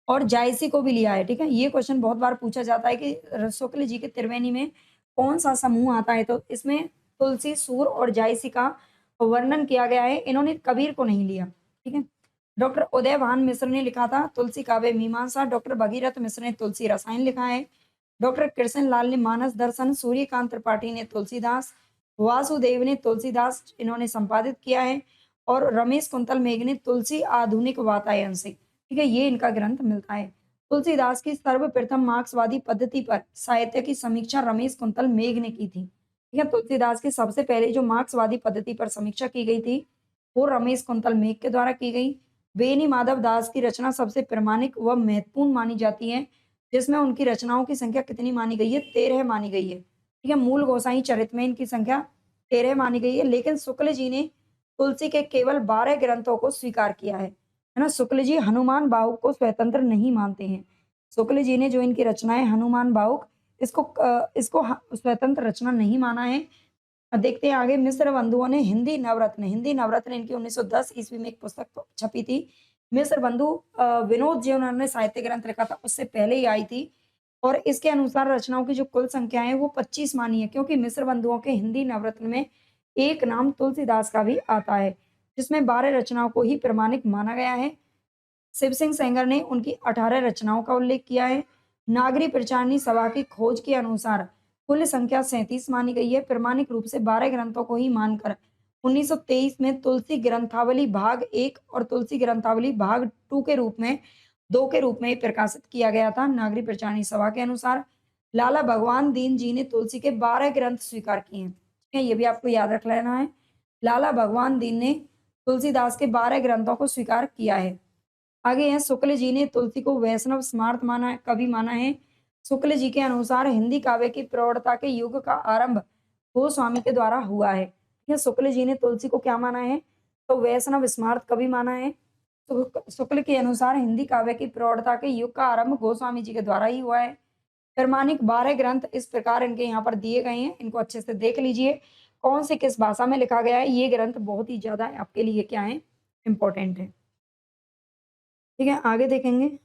और जायसी को भी लिया है। ठीक है, ये क्वेश्चन बहुत बार पूछा जाता है कि शुक्ल जी के त्रिवेणी में कौन सा समूह आता है, तो इसमें तुलसी, सूर और जायसी का वर्णन किया गया है। इन्होंने कबीर को नहीं लिया। ठीक है, डॉक्टर उदय भान मिश्र ने लिखा था तुलसी काव्य मीमांसा। डॉक्टर भगीरथ मिश्र ने तुलसी रसायन लिखा है। डॉक्टर कृष्ण लाल ने मानस दर्शन। सूर्यकांत त्रिपाठी ने तुलसीदास। वासुदेव ने तुलसीदास इन्होंने संपादित किया है। और रमेश कुंतल मेघ ने तुलसी आधुनिक वातायन से। ठीक है, ये इनका ग्रंथ मिलता है। तुलसीदास की सर्वप्रथम मार्क्सवादी पद्धति पर साहित्य की समीक्षा रमेश कुंतल मेघ ने की थी। ठीक है, तुलसीदास की सबसे पहले जो मार्क्सवादी पद्धति पर समीक्षा की गई थी वो रमेश कुंतल मेघ के द्वारा की गई। बेनी माधव दास की रचना सबसे प्रामाणिक व महत्वपूर्ण मानी जाती है, जिसमें उनकी रचनाओं की संख्या कितनी मानी गई है? 13 मानी गई है। ठीक है, मूल गोसाई चरित में इनकी संख्या 13 मानी गई है, लेकिन शुक्ल जी ने तुलसी के केवल 12 ग्रंथों को स्वीकार किया है ना? शुक्ल जी हनुमान बाहुक को स्वतंत्र नहीं मानते हैं। शुक्ल जी ने जो इनकी रचनाएं हनुमान बाहुक, इसको स्वतंत्र रचना नहीं माना है। देखते हैं आगे। मिस्र बंधुओं ने हिंदी नवरत्न इनकी 1910 ईस्वी में एक पुस्तक छपी थी। मिस्र बंधु विनोद जी उन्होंने साहित्य ग्रंथ लिखा था, उससे पहले ही आई थी। और इसके अनुसार रचनाओं की जो कुल संख्या है वो 25 मानी है, क्योंकि मिस्र बंधुओं के हिंदी नवरत्न में एक नाम तुलसीदास का भी आता है, जिसमें 12 रचनाओं को ही प्रमाणिक माना गया है। शिव सिंह सेंगर ने उनकी 18 रचनाओं का उल्लेख किया है। नागरी प्रचारणी सभा की खोज के अनुसार कुल संख्या 37 मानी गई है। प्रमाणिक रूप से 12 ग्रंथों को ही मानकर 1923 में तुलसी ग्रंथावली भाग 1 और तुलसी ग्रंथावली भाग 2 के रूप में ही प्रकाशित किया गया था। नागरी प्रचारणी सभा के अनुसार लाला भगवान दीन जी ने तुलसी के 12 ग्रंथ स्वीकार किए हैं। ठीक है, ये भी आपको याद रख लेना है। लाला भगवान दीन ने तुलसीदास के 12 ग्रंथों को स्वीकार किया है। आगे है, शुक्ल जी ने तुलसी को वैष्णव स्मार्त माना है, कवि माना है। शुक्ल जी के अनुसार हिंदी काव्य की प्रौढ़ता के युग का आरंभ गोस्वामी के द्वारा हुआ है। ये शुक्ल जी ने तुलसी को क्या माना है? तो वैष्णव स्मार्त कवि माना है। तो शुक्ल के अनुसार हिंदी काव्य की प्रौढ़ता के युग का आरंभ गोस्वामी जी के द्वारा ही हुआ है। प्रमाणिक 12 ग्रंथ इस प्रकार इनके यहाँ पर दिए गए हैं, इनको अच्छे से देख लीजिए। कौन से किस भाषा में लिखा गया है, ये ग्रंथ बहुत ही ज्यादा आपके लिए क्या है? इंपॉर्टेंट है। ठीक है, आगे देखेंगे।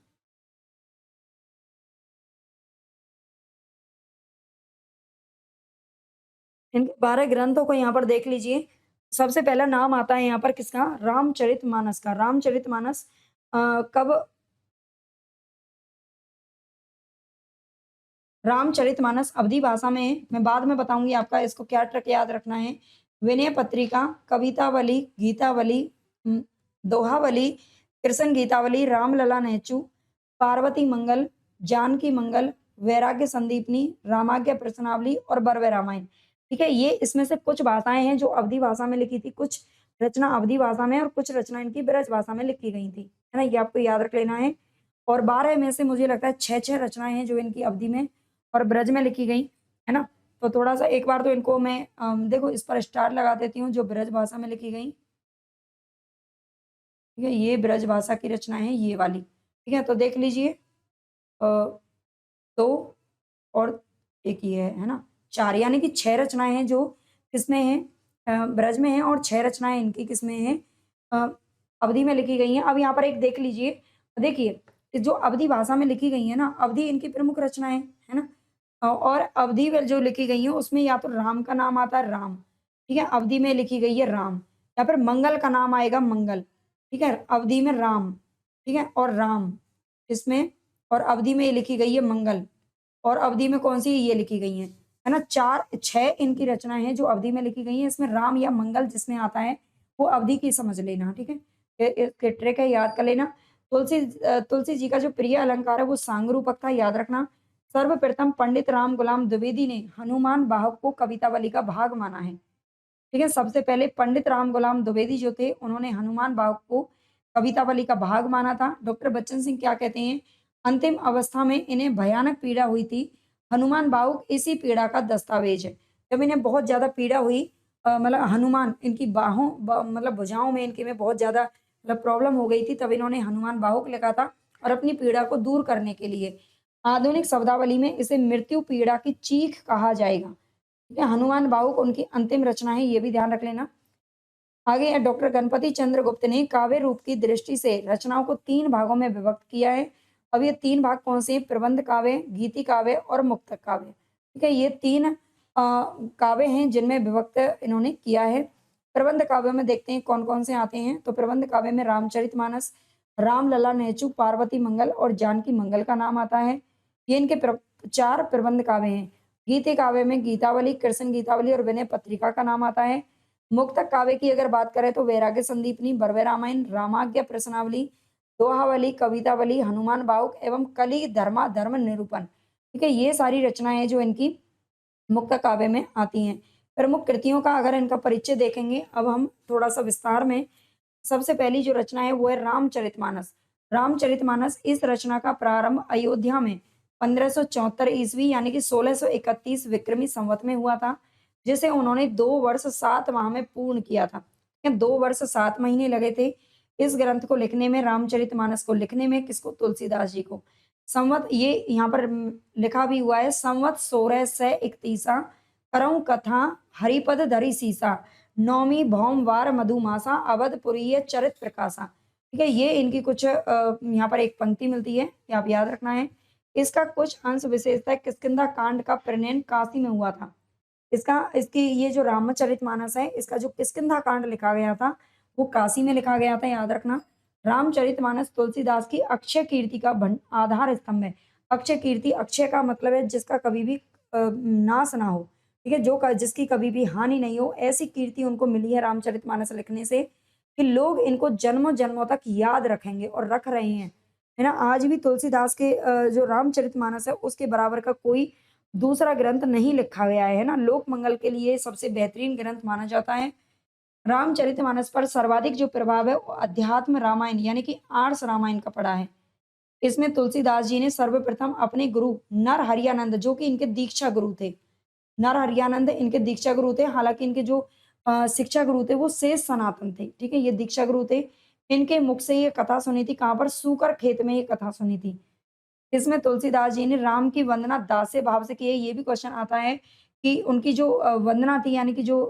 इनके 12 ग्रंथों को यहाँ पर देख लीजिए। सबसे पहला नाम आता है यहाँ पर किसका? रामचरितमानस का। रामचरितमानस कब रामचरितमानस अवधी भाषा में है। मैं बाद में बताऊँगी आपका इसको क्या ट्रिक याद रखना है। विनय पत्रिका, कवितावली, गीतावली, उम, दोहावली, कृष्ण गीतावली, रामलला नेचू, पार्वती मंगल, जानकी मंगल, वैराग्य संदीपनी, रामाज्ञा प्रश्नावली और बरवे रामायण। ठीक है? ये इसमें से कुछ भाषाएँ हैं जो अवधी भाषा में लिखी थी, कुछ रचना अवधी भाषा में और कुछ रचना इनकी ब्रज भाषा में लिखी गई थी। है ना? ये आपको याद रख लेना है। और 12 में से मुझे लगता है 6-6 रचनाएँ हैं जो इनकी अवधी में और ब्रज में लिखी गई, है ना? तो थोड़ा-सा एक बार तो इनको मैं देखो इस पर स्टार लगा देती हूँ जो ब्रज भाषा में लिखी गई, ठीक है? ये ब्रज भाषा की रचनाएँ हैं ये वाली, ठीक है? तो देख लीजिए 2 और 1 ये है ना? 4 यानी कि 6 रचनाएँ हैं जो किसमें हैं ब्रज में हैं और 6 रचनाएँ इनकी किसमें हैं अ, अवधी में लिखी गई हैं। अब यहाँ पर एक देख लीजिए, देखिए जो अवधी भाषा में लिखी गई हैं ना, अवधी इनकी प्रमुख रचनाएँ हैं, है ना? और अवधी में जो लिखी गई हैं उसमें या तो राम का नाम आता है राम, ठीक है? अवधी में लिखी गई है राम या फिर मंगल का नाम आएगा मंगल, ठीक है? अवधी में राम, ठीक है? और राम इसमें और अवधी में ये लिखी गई है मंगल और अवधी में कौन-सी ये लिखी गई हैं, है ना? 4 6 इनकी रचनाएँ हैं जो अवधी में लिखी गई हैं, इसमें राम या मंगल जिसमें आता है, वो अवधी की समझ लेना, ठीक है? ये ट्रिक है याद कर लेना। तुलसी जी का जो प्रिय अलंकार है वो सांग-रूपक था, याद रखना। सर्वप्रथम पंडित राम गुलाम द्विवेदी ने हनुमान वाहक को कवितावली का भाग माना है। ठीक है? सबसे पहले पंडित राम गुलाम द्विवेदी जो थे, उन्होंने हनुमान वाहक को कवितावली का भाग माना था। डॉक्टर बच्चन सिंह क्या कहते हैं, अंतिम अवस्था में इन्हें भयानक पीड़ा हुई थी। हनुमान वाहुक इसी पीड़ा का दस्तावेज है। जब इन्हें बहुत ज़्यादा पीड़ा हुई मतलब हनुमान इनकी बाहों ब मतलब भुजाओं में इनके में बहुत ज़्यादा मतलब प्रॉब्लम हो गई थी, तब इन्होंने हनुमान वाहुक लिखा था और अपनी पीड़ा को दूर करने के लिए। आधुनिक शब्दावली में इसे मृत्यु पीड़ा की चीख कहा जाएगा। ठीक है? हनुमान बाहुक उनकी अंतिम रचना है, ये भी ध्यान रख लेना। आगे है डॉक्टर गणपति चंद्र गुप्त ने काव्य रूप की दृष्टि से रचनाओं को 3 भागों में विभक्त किया है। अब ये 3 भाग कौन से हैं? प्रबंध काव्य, गीति काव्य और मुक्तक काव्य। ठीक है? ये 3 काव्य हैं जिनमें विभक्त इन्होंने किया है। प्रबंध काव्यों में देखते हैं कौन-कौन से आते हैं। तो प्रबंध काव्य में रामचरितमानस, रामलला नेचू, पार्वती मंगल और जानकी मंगल का नाम आता है। ये इनके 4 प्रबंध काव्य हैं। गीति काव्य में गीतावली, कृष्ण गीतावली और विनय पत्रिका का नाम आता है। मुक्तक काव्य की अगर बात करें तो वैराग्य संदीपनी, बरवे रामायण, रामाज्ञा प्रश्नावली, दोहावली, कवितावली, हनुमान बाहुक एवं कलि धर्मा धर्म निरूपण। ठीक है? ये सारी रचनाएँ जो इनकी मुक्तक काव्य में आती हैं। प्रमुख कृतियों का अगर इनका परिचय देखेंगे, अब हम थोड़ा-सा विस्तार में, सबसे पहली जो रचना है वो है रामचरितमानस। रामचरितमानस इस रचना का प्रारंभ अयोध्या में 1574 ईस्वी यानी कि 1631 विक्रमी संवत में हुआ था, जिसे उन्होंने 2 वर्ष 7 माह में पूर्ण किया था। 2 वर्ष 7 महीने लगे थे इस ग्रंथ को लिखने में, रामचरितमानस को लिखने में किसको? तुलसीदास जी को। संवत ये यहाँ पर लिखा भी हुआ है, संवत 1631 करऊँ कथा हरिपद धरि सीसा, नौमी भौम वार मधुमासा अवधपुरीय चरित प्रकाशा। ठीक है? ये इनकी कुछ यहाँ पर एक पंक्ति मिलती है, ये आप याद रखना है। इसका कुछ अंश विशेषतः किष्किंधा कांड का प्रणयन काशी में हुआ था। इसकी ये जो रामचरितमानस है, इसका जो किष्किंधा कांड लिखा गया था, वो काशी में लिखा गया था, याद रखना। रामचरितमानस तुलसीदास की अक्षय कीर्ति का आधार स्तंभ है। अक्षय कीर्ति, अक्षय का मतलब है जिसका कभी भी नाश ना हो, ठीक है? जिसकी कभी भी हानि नहीं हो, ऐसी कीर्ति उनको मिली है रामचरितमानस लिखने से कि लोग इनको जन्मों-जन्मों तक याद रखेंगे और रख रहे हैं। है ना? आज भी तुलसीदास के जो रामचरितमानस है, उसके बराबर का कोई दूसरा ग्रंथ नहीं लिखा गया है ना, लोक मंगल के लिए सबसे बेहतरीन ग्रंथ माना जाता है। रामचरितमानस पर सर्वाधिक जो प्रभाव है वो अध्यात्म रामायण यानी कि आर्ष रामायण का पड़ा है। इसमें तुलसीदास जी ने सर्वप्रथम अपने गुरु नरहरियानंद जो कि इनके दीक्षा गुरु थे। नरहरियानंद इनके दीक्षा गुरु थे, हालाँकि इनके जो शिक्षा गुरु थे वो शेष सनातन थे, ठीक है? ये दीक्षा गुरु थे। इनके मुख से ये कथा सुनी थी, कहाँ पर? सूकर खेत में ये कथा सुनी थी। इसमें तुलसीदास जी ने राम की वंदना दास्य भाव से की है। ये भी क्वेश्चन आता है कि उनकी जो वंदना थी यानी कि जो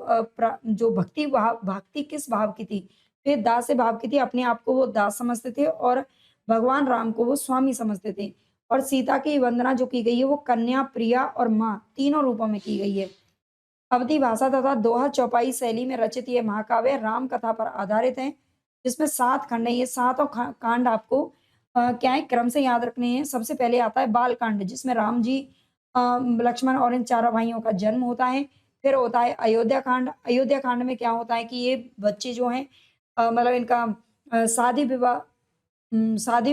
भक्ति किस भाव की थी? तो ये दास्य भाव की थी, अपने आप को वो दास समझते थे और भगवान राम को वो स्वामी समझते थे। और सीता की वंदना जो की गई है वो कन्या, प्रिया और माँ तीनों रूपों में की गई है। अवधी भाषा तथा दोहा चौपाई शैली में रचित ये महाकाव्य राम कथा पर आधारित है, जिसमें 7 खंड हैं। ये सातों कांड आपको क्या है क्रम से याद रखने हैं। सबसे पहले आता है बाल कांड जिसमें राम जी लक्ष्मण और इन चारों भाइयों का जन्म होता है। फिर होता है अयोध्या कांड। अयोध्या कांड में क्या होता है कि ये बच्चे जो हैं मतलब इनका शादी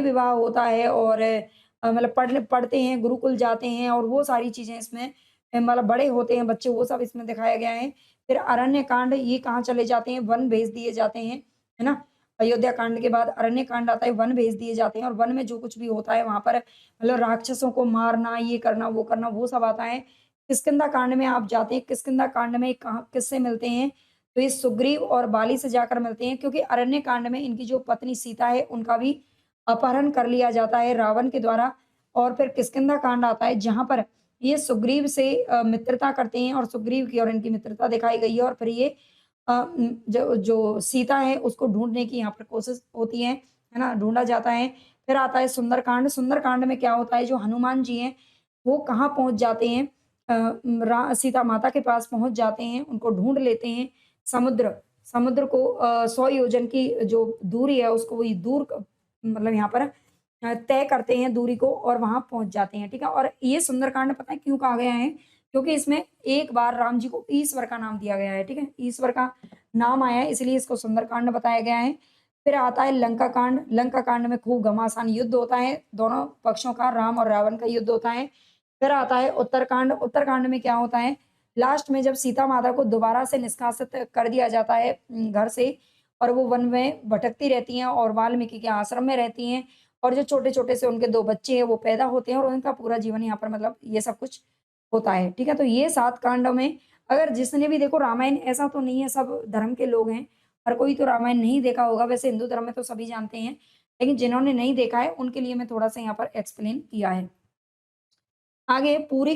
विवाह होता है और मतलब पढ़ते हैं, गुरुकुल जाते हैं और वो सारी चीज़ें इसमें मतलब बड़े होते हैं बच्चे, वो सब इसमें दिखाया गया है। फिर अरण्य कांड, ये कहाँ चले जाते हैं, वन भेज दिए जाते हैं, है ना? अयोध्या कांड के बाद अरण्य कांड आता है, वन भेज दिए जाते हैं और वन में जो कुछ भी होता है वहाँ पर मतलब राक्षसों को मारना, ये करना, वो सब आता है। किष्किंधा कांड में आप जाते हैं, किष्किंधा कांड में कहाँ किससे मिलते हैं? तो ये सुग्रीव और बाली से जाकर मिलते हैं क्योंकि अरण्य कांड में इनकी जो पत्नी सीता है, उनका भी अपहरण कर लिया जाता है रावण के द्वारा। और फिर किष्किंधा कांड आता है जहाँ पर ये सुग्रीव से मित्रता करते हैं और सुग्रीव की और इनकी मित्रता दिखाई गई है और फिर ये जो जो सीता है उसको ढूँढने की यहाँ पर कोशिश होती है ना? ढूँढा जाता है। फिर आता है सुंदरकांड। सुंदरकांड में क्या होता है, जो हनुमान जी हैं, वो कहाँ पहुँच जाते हैं, सीता माता के पास पहुँच जाते हैं, उनको ढूँढ लेते हैं। समुद्र समुद्र को 100 योजन की जो दूरी है उसको वही दूर क मतलब यहाँ पर तय करते हैं दूरी को और वहाँ पहुँच जाते हैं, ठीक है? और ये सुंदरकांड पता है क्यों कहा गया है? क्योंकि इसमें एक बार राम जी को ईश्वर का नाम दिया गया है, ठीक है? ईश्वर का नाम आया है इसलिए इसको सुंदरकांड बताया गया है। फिर आता है लंका कांड। लंका कांड में खूब घमासान युद्ध होता है, दोनों पक्षों का, राम और रावण का युद्ध होता है। फिर आता है उत्तरकांड। उत्तरकांड में क्या होता है, लास्ट में जब सीता माता को दोबारा से निष्कासित कर दिया जाता है घर से और वो वन में भटकती रहती हैं और वाल्मीकि के आश्रम में रहती हैं और जो छोटे-छोटे से उनके 2 बच्चे हैं वो पैदा होते हैं और उनका पूरा जीवन यहाँ पर मतलब ये सब कुछ होता है, ठीक है? तो ये 7 कांडों में अगर जिसने भी देखो रामायण ऐसा तो नहीं है सब धर्म के लोग हैं, हर कोई तो रामायण नहीं देखा होगा, वैसे हिंदू धर्म में तो सभी जानते हैं, लेकिन जिन्होंने नहीं देखा है उनके लिए मैं थोड़ा-सा यहाँ पर एक्सप्लेन किया है। आगे पूरी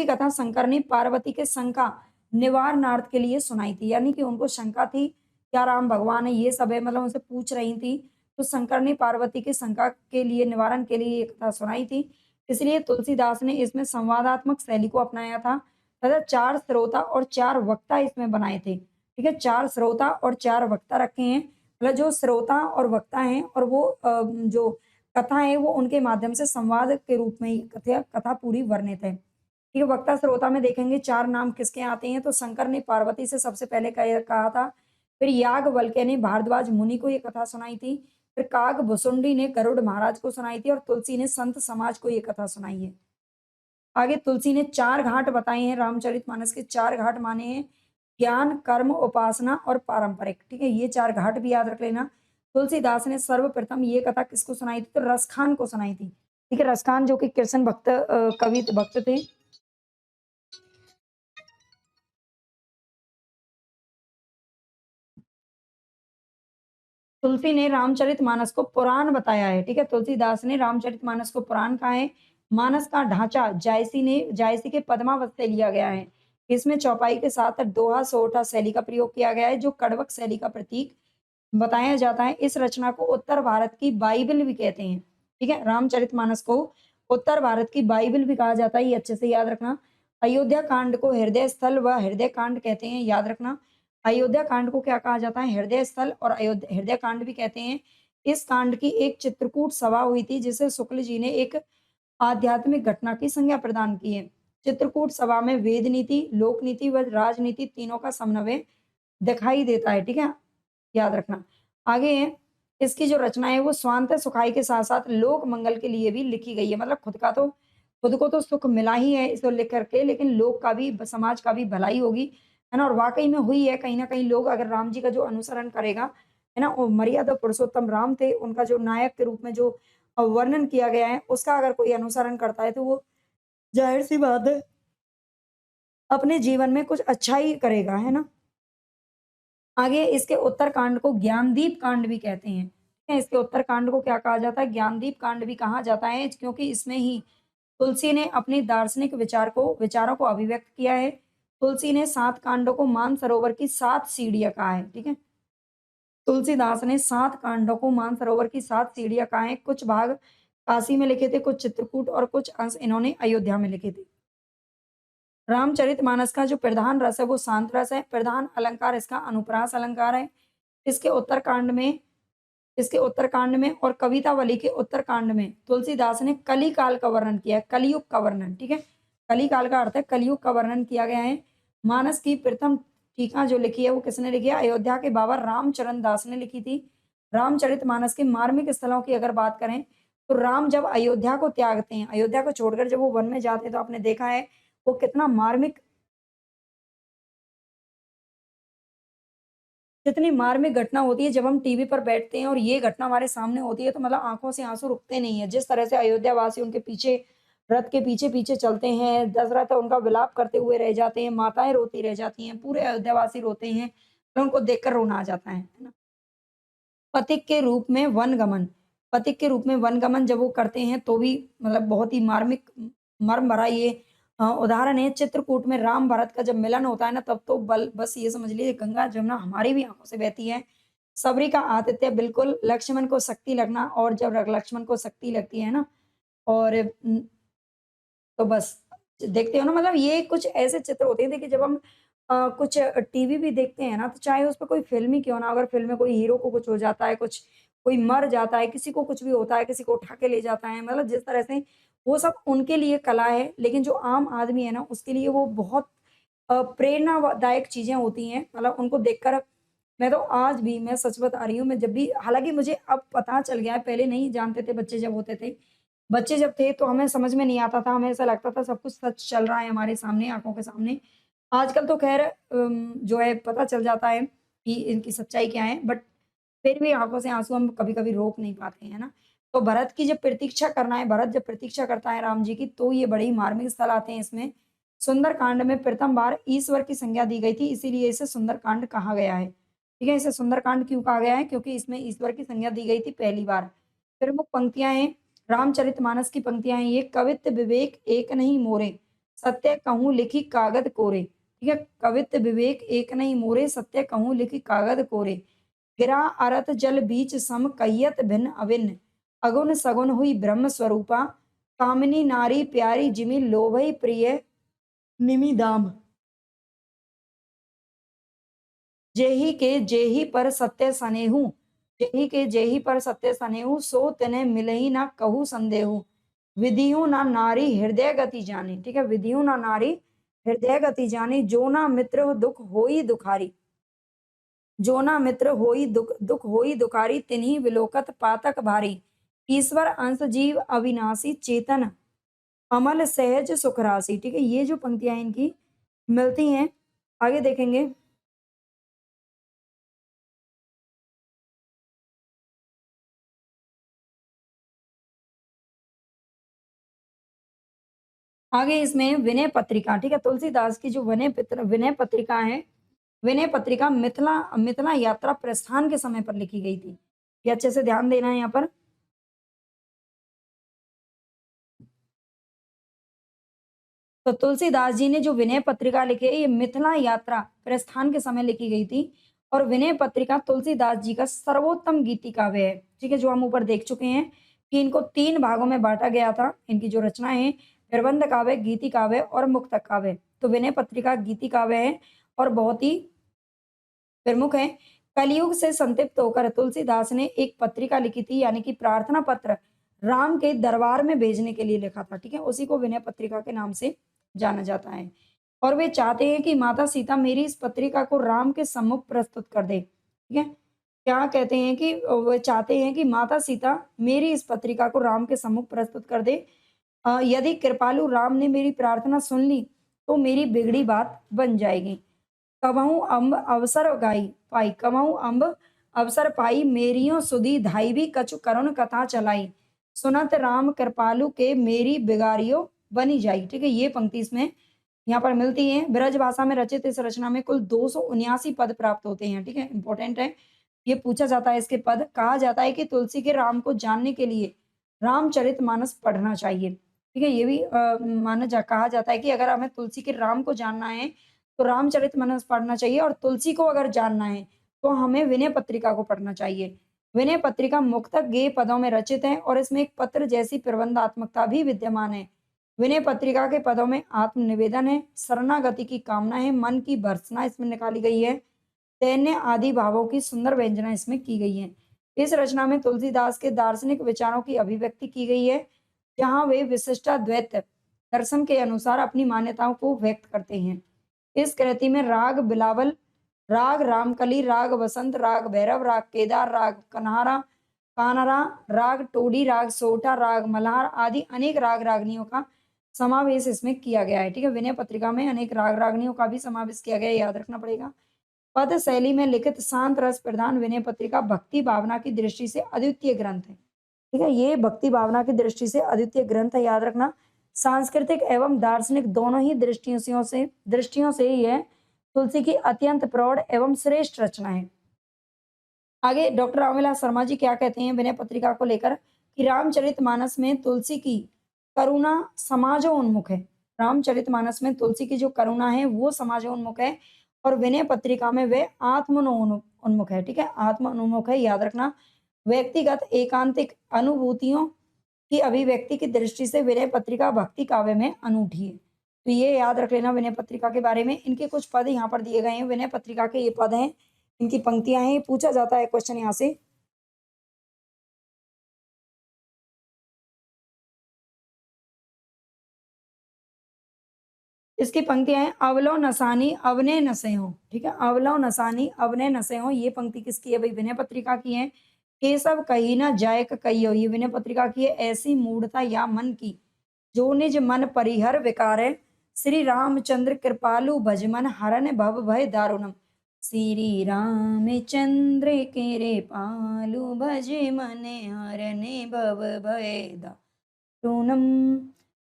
कथा शंकर ने पार्वती के शंका निवारणार्थ के लिए सुनाई थी। यानी कि उनको शंका थी, क्या राम भगवान है, ये सब है मतलब उनसे पूछ रही थी। तो शंकर ने पार्वती की शंका के लिए निवारण के लिए ये कथा सुनाई थी। इसलिए तुलसीदास ने इसमें संवादात्मक शैली को अपनाया था तथा 4 श्रोता और 4 वक्ता इसमें बनाए थे। ठीक है? 4 श्रोता और 4 वक्ता रखे हैं। मतलब जो श्रोता और वक्ता हैं और वो जो कथा है वो उनके माध्यम से संवाद के रूप में ही कथा कथा पूरी वर्णित है। ठीक है, वक्ता श्रोता में देखेंगे 4 नाम किसके आते हैं, तो शंकर ने पार्वती से सबसे पहले कहा था, फिर याज्ञवल्क्य ने भारद्वाज मुनि को ये कथा सुनाई थी, फिर काकभुसुंडी ने गरुड़ महाराज को सुनाई थी और तुलसी ने संत समाज को ये कथा सुनाई है। आगे तुलसी ने 4 घाट बताए हैं, रामचरितमानस के 4 घाट माने हैं, ज्ञान, कर्म, उपासना और पारंपरिक, ठीक है? ये 4 घाट भी याद रख लेना। तुलसीदास ने सर्वप्रथम ये कथा किसको सुनाई थी? तो रसखान को सुनाई थी, ठीक है? रसखान जो कि कृष्ण कवि भक्त थे। तुलसी ने रामचरितमानस को पुराण बताया है, ठीक है? तुलसीदास ने रामचरितमानस को पुराण कहा है। मानस का ढांचा जायसी के पद्मावत से लिया गया है। इसमें चौपाई के साथ दोहा, सोहठा शैली का प्रयोग किया गया है, जो कड़वक शैली का प्रतीक बताया जाता है। इस रचना को उत्तर भारत की बाइबल भी कहते हैं, ठीक है? रामचरितमानस को उत्तर भारत की बाइबल भी कहा जाता है, ये अच्छे से याद रखना। अयोध्या कांड को हृदय स्थल व हृदय कांड कहते हैं, याद रखना। अयोध्या कांड को क्या कहा जाता है? हृदय स्थल और हृदय कांड भी कहते हैं। इस कांड की एक चित्रकूट सभा हुई थी, जिसे शुक्ल जी ने एक आध्यात्मिक घटना की संज्ञा प्रदान की है। चित्रकूट सभा में वेद नीति, लोक नीति व राजनीति तीनों का समन्वय दिखाई देता है, ठीक है? याद रखना। आगे है, इसकी जो रचना है वो स्वांतः सुखाय के साथ-साथ लोक मंगल के लिए भी लिखी गई है। मतलब खुद को तो सुख मिला ही है इसको लिख कर के, लेकिन लोक का भी समाज का भी भलाई होगी, है ना? और वाक़ई में हुई है, कहीं न कहीं लोग अगर राम जी का जो अनुसरण करेगा, है ना? और मर्यादा पुरुषोत्तम राम थे, उनका जो नायक के रूप में जो वर्णन किया गया है, उसका अगर कोई अनुसरण करता है तो वो ज़ाहिर-सी बात है, अपने जीवन में कुछ अच्छा ही करेगा, है ना? आगे इसके उत्तरकांड को ज्ञानदीप कांड भी कहते हैं। ठीक है? इसके उत्तरकांड को क्या कहा जाता है? ज्ञानदीप कांड भी कहा जाता है क्योंकि इसमें ही तुलसी ने अपनी दार्शनिक विचारों को अभिव्यक्त किया है। तुलसी ने 7 कांडों को मानसरोवर की 7 सीढ़ियाँ कहा है, ठीक है? तुलसीदास ने 7 कांडों को मानसरोवर की 7 सीढ़ियाँ कहा है। कुछ भाग काशी में लिखे थे, कुछ चित्रकूट और कुछ अंश इन्होंने अयोध्या में लिखे थे। रामचरितमानस का जो प्रधान रस है वो शांत रस है, प्रधान अलंकार इसका अनुप्रास अलंकार है। इसके उत्तरकांड में इसके उत्तरकांड में और कवितावली के उत्तरकांड में तुलसीदास ने कली काल का वर्णन किया है, कलयुग का वर्णन, ठीक है? कली काल का अर्थ है कलयुग का वर्णन किया गया है। मानस की प्रथम टीका जो लिखी है वो किसने लिखी है? अयोध्या के बाबा रामचरण दास ने लिखी थी। रामचरितमानस के मार्मिक स्थलों की अगर बात करें, तो राम जब अयोध्या को त्यागते हैं, अयोध्या को छोड़कर जब वो वन में जाते हैं, तो आपने देखा है वो कितना मार्मिक कितनी मार्मिक घटना होती है। जब हम टीवी पर बैठते हैं और ये घटना हमारे सामने होती है, तो मतलब आँखों से आँसू रुकते नहीं है। जिस तरह से अयोध्या वासी उनके पीछे रथ के पीछे-पीछे चलते हैं, दशरथ उनका विलाप करते हुए रह जाते हैं, माताएँ रोती रह जाती हैं, पूरे अयोध्या वासी रोते हैं, तो उनको देखकर रोना आ जाता है ना? पथिक के रूप में वनगमन पथिक के रूप में वनगमन जब वो करते हैं, तो भी मतलब बहुत ही मार्मिक मर्म भरा ये उदाहरण है। चित्रकूट में राम भरत का जब मिलन होता है ना, तब तो बस ये समझ लीजिए गंगा जमुना हमारी भी आँखों से बहती है। सबरी का आतिथ्य बिल्कुल, लक्ष्मण को शक्ति लगना, और जब लक्ष्मण को शक्ति लगती है ना, और तो बस देखते हो ना, मतलब ये कुछ ऐसे चित्र होते हैं। देखिए जब हम कुछ टीवी भी देखते हैं ना, तो चाहे उसपे कोई फ़िल्म ही क्यों ना, अगर फ़िल्म में कोई हीरो को कुछ हो जाता है, कुछ कोई मर जाता है, किसी को कुछ भी होता है, किसी को उठा के ले जाता है, मतलब जिस तरह से वो सब उनके लिए कला है, लेकिन जो आम आदमी है ना, उसके लिए वो बहुत प्रेरणा व दायक चीज़ें होती हैं। मतलब उनको देखकर मैं तो आज भी, मैं सच बता रही हूँ, मैं जब भी, हालाँकि मुझे अब पता चल गया है, पहले नहीं जानते थे बच्चे जब होते थे। बच्चे जब थे तो हमें समझ में नहीं आता था, हमें ऐसा लगता था सब कुछ सच चल रहा है हमारे सामने, आँखों के सामने। आजकल तो ख़ैर जो है पता चल जाता है कि इनकी सच्चाई क्या है, बट फिर भी आँखों से आँसू हम कभी-कभी रोक नहीं पाते हैं ना। तो भरत की जब प्रतीक्षा करना है, भरत जब प्रतीक्षा करता है राम जी की, तो ये बड़े ही मार्मिक स्थल आते हैं इसमें। सुंदरकांड में प्रथम बार ईश्वर की संज्ञा दी गई थी, इसीलिए इसे सुंदरकांड कहा गया है। ठीक है, इसे सुंदरकांड क्यों कहा गया है? क्योंकि इसमें ईश्वर की संज्ञा दी गई थी पहली बार। प्रमुख पंक्तियाँ हैं, रामचरितमानस की पंक्तियाँ हैं ये, कवित्त विवेक एक नहीं मोरे, सत्य कहूँ लिखी कागद कोरे। ठीक है, कवित्त विवेक एक नहीं मोरे, सत्य कहूँ लिखि कागद कोरे। गिरा अरत जल बीच सम कहियत भिन्न अभिन्न, अगुन सगुन हुई ब्रह्म स्वरूपा, कामिनी नारी प्यारी जिमि लोभई प्रिय निमि दाम। जेहि के जेहि पर सत्य सनेहु, जेहि के जेहि पर सत्य सनेहु, सो तिन्ह मिलहि ना कहु संदेहु। विधिहु ना नारी हृदय गति जानी। ठीक है, विधिहु ना नारी हृदय गति जानी, जो ना मित्र दुख होई दुखारी। जो ना मित्र होई दुख दुख होई दुखारी, तिन्हि विलोकत पातक भारी। ईश्वर अंश जीव अविनाशी, चेतन अमल सहज सुख राशि। ठीक है, ये जो पंक्तियां इनकी मिलती हैं, आगे देखेंगे। आगे इसमें विनय पत्रिका, ठीक है, तुलसीदास की जो विनय पत्रिका है, विनय पत्रिका मिथिला मिथिला यात्रा प्रस्थान के समय पर लिखी गई थी। ये अच्छे से ध्यान देना है यहाँ पर। तो तुलसीदास जी ने जो विनय पत्रिका लिखी है, ये मिथिला यात्रा प्रस्थान के समय लिखी गई थी। और विनय पत्रिका तुलसीदास जी का सर्वोत्तम गीति काव्य है। ठीक है, जो हम ऊपर देख चुके हैं कि इनको 3 भागों में बाँटा गया था। इनकी जो रचनाएँ हैं, प्रबंध काव्य, गीति काव्य और मुक्तक काव्य। तो विनय पत्रिका गीति काव्य है और बहुत ही प्रमुख है। कलयुग से संतप्त होकर तुलसीदास ने एक पत्रिका लिखी थी, यानी कि प्रार्थना पत्र राम के दरबार में भेजने के लिए लिखा था। ठीक है, उसी को विनय पत्रिका के नाम से जाना जाता है। और वे चाहते हैं कि माता सीता मेरी इस पत्रिका को राम के सम्मुख प्रस्तुत कर दे। ठीक है, क्या कहते हैं कि वो चाहते हैं कि माता सीता मेरी इस पत्रिका को राम के सम्मुख प्रस्तुत कर दे। यदि कृपालु राम ने मेरी प्रार्थना सुन ली, तो मेरी बिगड़ी बात बन जाएगी। कबहू अम्ब अवसर गाई पाई, कबहू अम्ब अवसर पाई, मेरियों सुधी धाई भी कछु करुण कथा चलाई, सुनत राम कृपालु के मेरी बिगारियो बनी जाई। ठीक है, ये पंक्ति इसमें यहाँ पर मिलती है। ब्रज भाषा में रचित इस रचना में कुल 279 पद प्राप्त होते हैं। ठीक है, इंपॉर्टेंट है। ये पूछा जाता है इसके पद। कहा जाता है कि तुलसी के राम को जानने के लिए रामचरितमानस पढ़ना चाहिए। ठीक है, ये भी कहा जाता है कि अगर हमें तुलसी के राम को जानना है, तो रामचरितमानस पढ़ना चाहिए, और तुलसी को अगर जानना है, तो हमें विनय पत्रिका को पढ़ना चाहिए। विनय पत्रिका मुक्तक गेय पदों में रचित है और इसमें एक पत्र जैसी प्रबंधात्मकता भी विद्यमान है। विनय पत्रिका के पदों में आत्मनिवेदन है, शरणागति की कामना है, मन की भर्त्सना इसमें निकाली गई है, दैन्य आदि भावों की सुंदर व्यंजना इसमें की गई है। इस रचना में तुलसीदास के दार्शनिक विचारों की अभिव्यक्ति की गई है, जहाँ वे विशिष्टाद्वैत दर्शन के अनुसार अपनी मान्यताओं को व्यक्त करते हैं। इस कृति में राग बिलावल, राग रामकली, राग वसंत, राग भैरव, राग केदार, राग कन्हारा कानरा, राग टोडी, राग सोटा, राग मल्हार आदि अनेक राग रागनियों का समावेश इसमें किया गया है। ठीक है, विनय पत्रिका में अनेक राग रागनियों का भी समावेश किया गया है, याद रखना पड़ेगा। पद शैली में लिखित शांत रस प्रधान विनय पत्रिका भक्ति भावना की दृष्टि से अद्वितीय ग्रंथ है। ठीक है, ये भक्ति भावना की दृष्टि से अद्वितीय ग्रंथ है, याद रखना। सांस्कृतिक एवं दार्शनिक दोनों ही दृष्टियों से यह तुलसी की अत्यंत प्रौढ़ एवं श्रेष्ठ रचना है। आगे डॉक्टर रामविलास शर्मा जी क्या कहते हैं विनय पत्रिका को लेकर कि रामचरितमानस में तुलसी की करुणा समाजोन्मुख है। रामचरितमानस में तुलसी की जो करुणा है वो समाजोन्मुख है और विनय पत्रिका में वे आत्मोन्मुख है। ठीक है, आत्मोन्मुख है, याद रखना। व्यक्तिगत एकांतिक अनुभूतियों की अभिव्यक्ति की दृष्टि से विनय पत्रिका भक्ति काव्य में अनूठी है। तो ये याद रख लेना विनय पत्रिका के बारे में। इनके कुछ पद यहाँ पर दिए गए हैं, विनय पत्रिका के ये पद हैं, इनकी पंक्तियां हैं, पूछा जाता है क्वेश्चन यहाँ से। इसकी पंक्तियां हैं, अवलो नसानी अवने नसे हो। ठीक है, अवलो नसानी अवने नसे हो, ये पंक्ति किसकी है भाई? विनय पत्रिका की है। केशव कही ना जायक कहियो, ये विनय पत्रिका की है। ऐसी मूढ़ता या मन की जो निज मन परिहर विकारे, श्री रामचंद्र कृपालु भजमन हरन भव भय दारुणम। श्री रामचंद्र के पालु भजे मन हरने भव भय दारुणम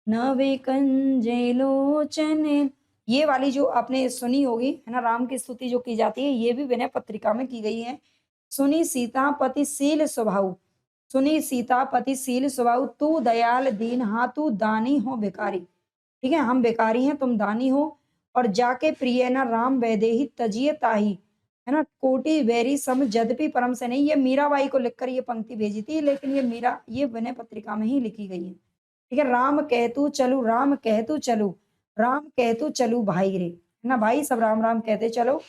नवे कंजे लोचन। ये वाली जो आपने सुनी होगी है ना, राम की स्तुति जो की जाती है, ये भी विनय पत्रिका में की गई है। सुनी सीतापति शील स्वभाव, सुनी सीतापति शील स्वभाव, तू दयाल दीन हा तू दानी हो भिकारी। ठीक है, हम भिकारी हैं, तुम दानी हो। और जाके प्रिय न राम वैदेही तजिए ताही, है ना, कोटि वैरी सम जदपि परम से नहीं। ये मीराबाई को लिखकर ये पंक्ति भेजी थी, लेकिन ये विनय पत्रिका में ही लिखी गई है। ठीक है, राम कहतू चलू, राम कहतू चलू, राम कहतू चलू भाई रे, है ना भाई, सब राम राम कहते चलो।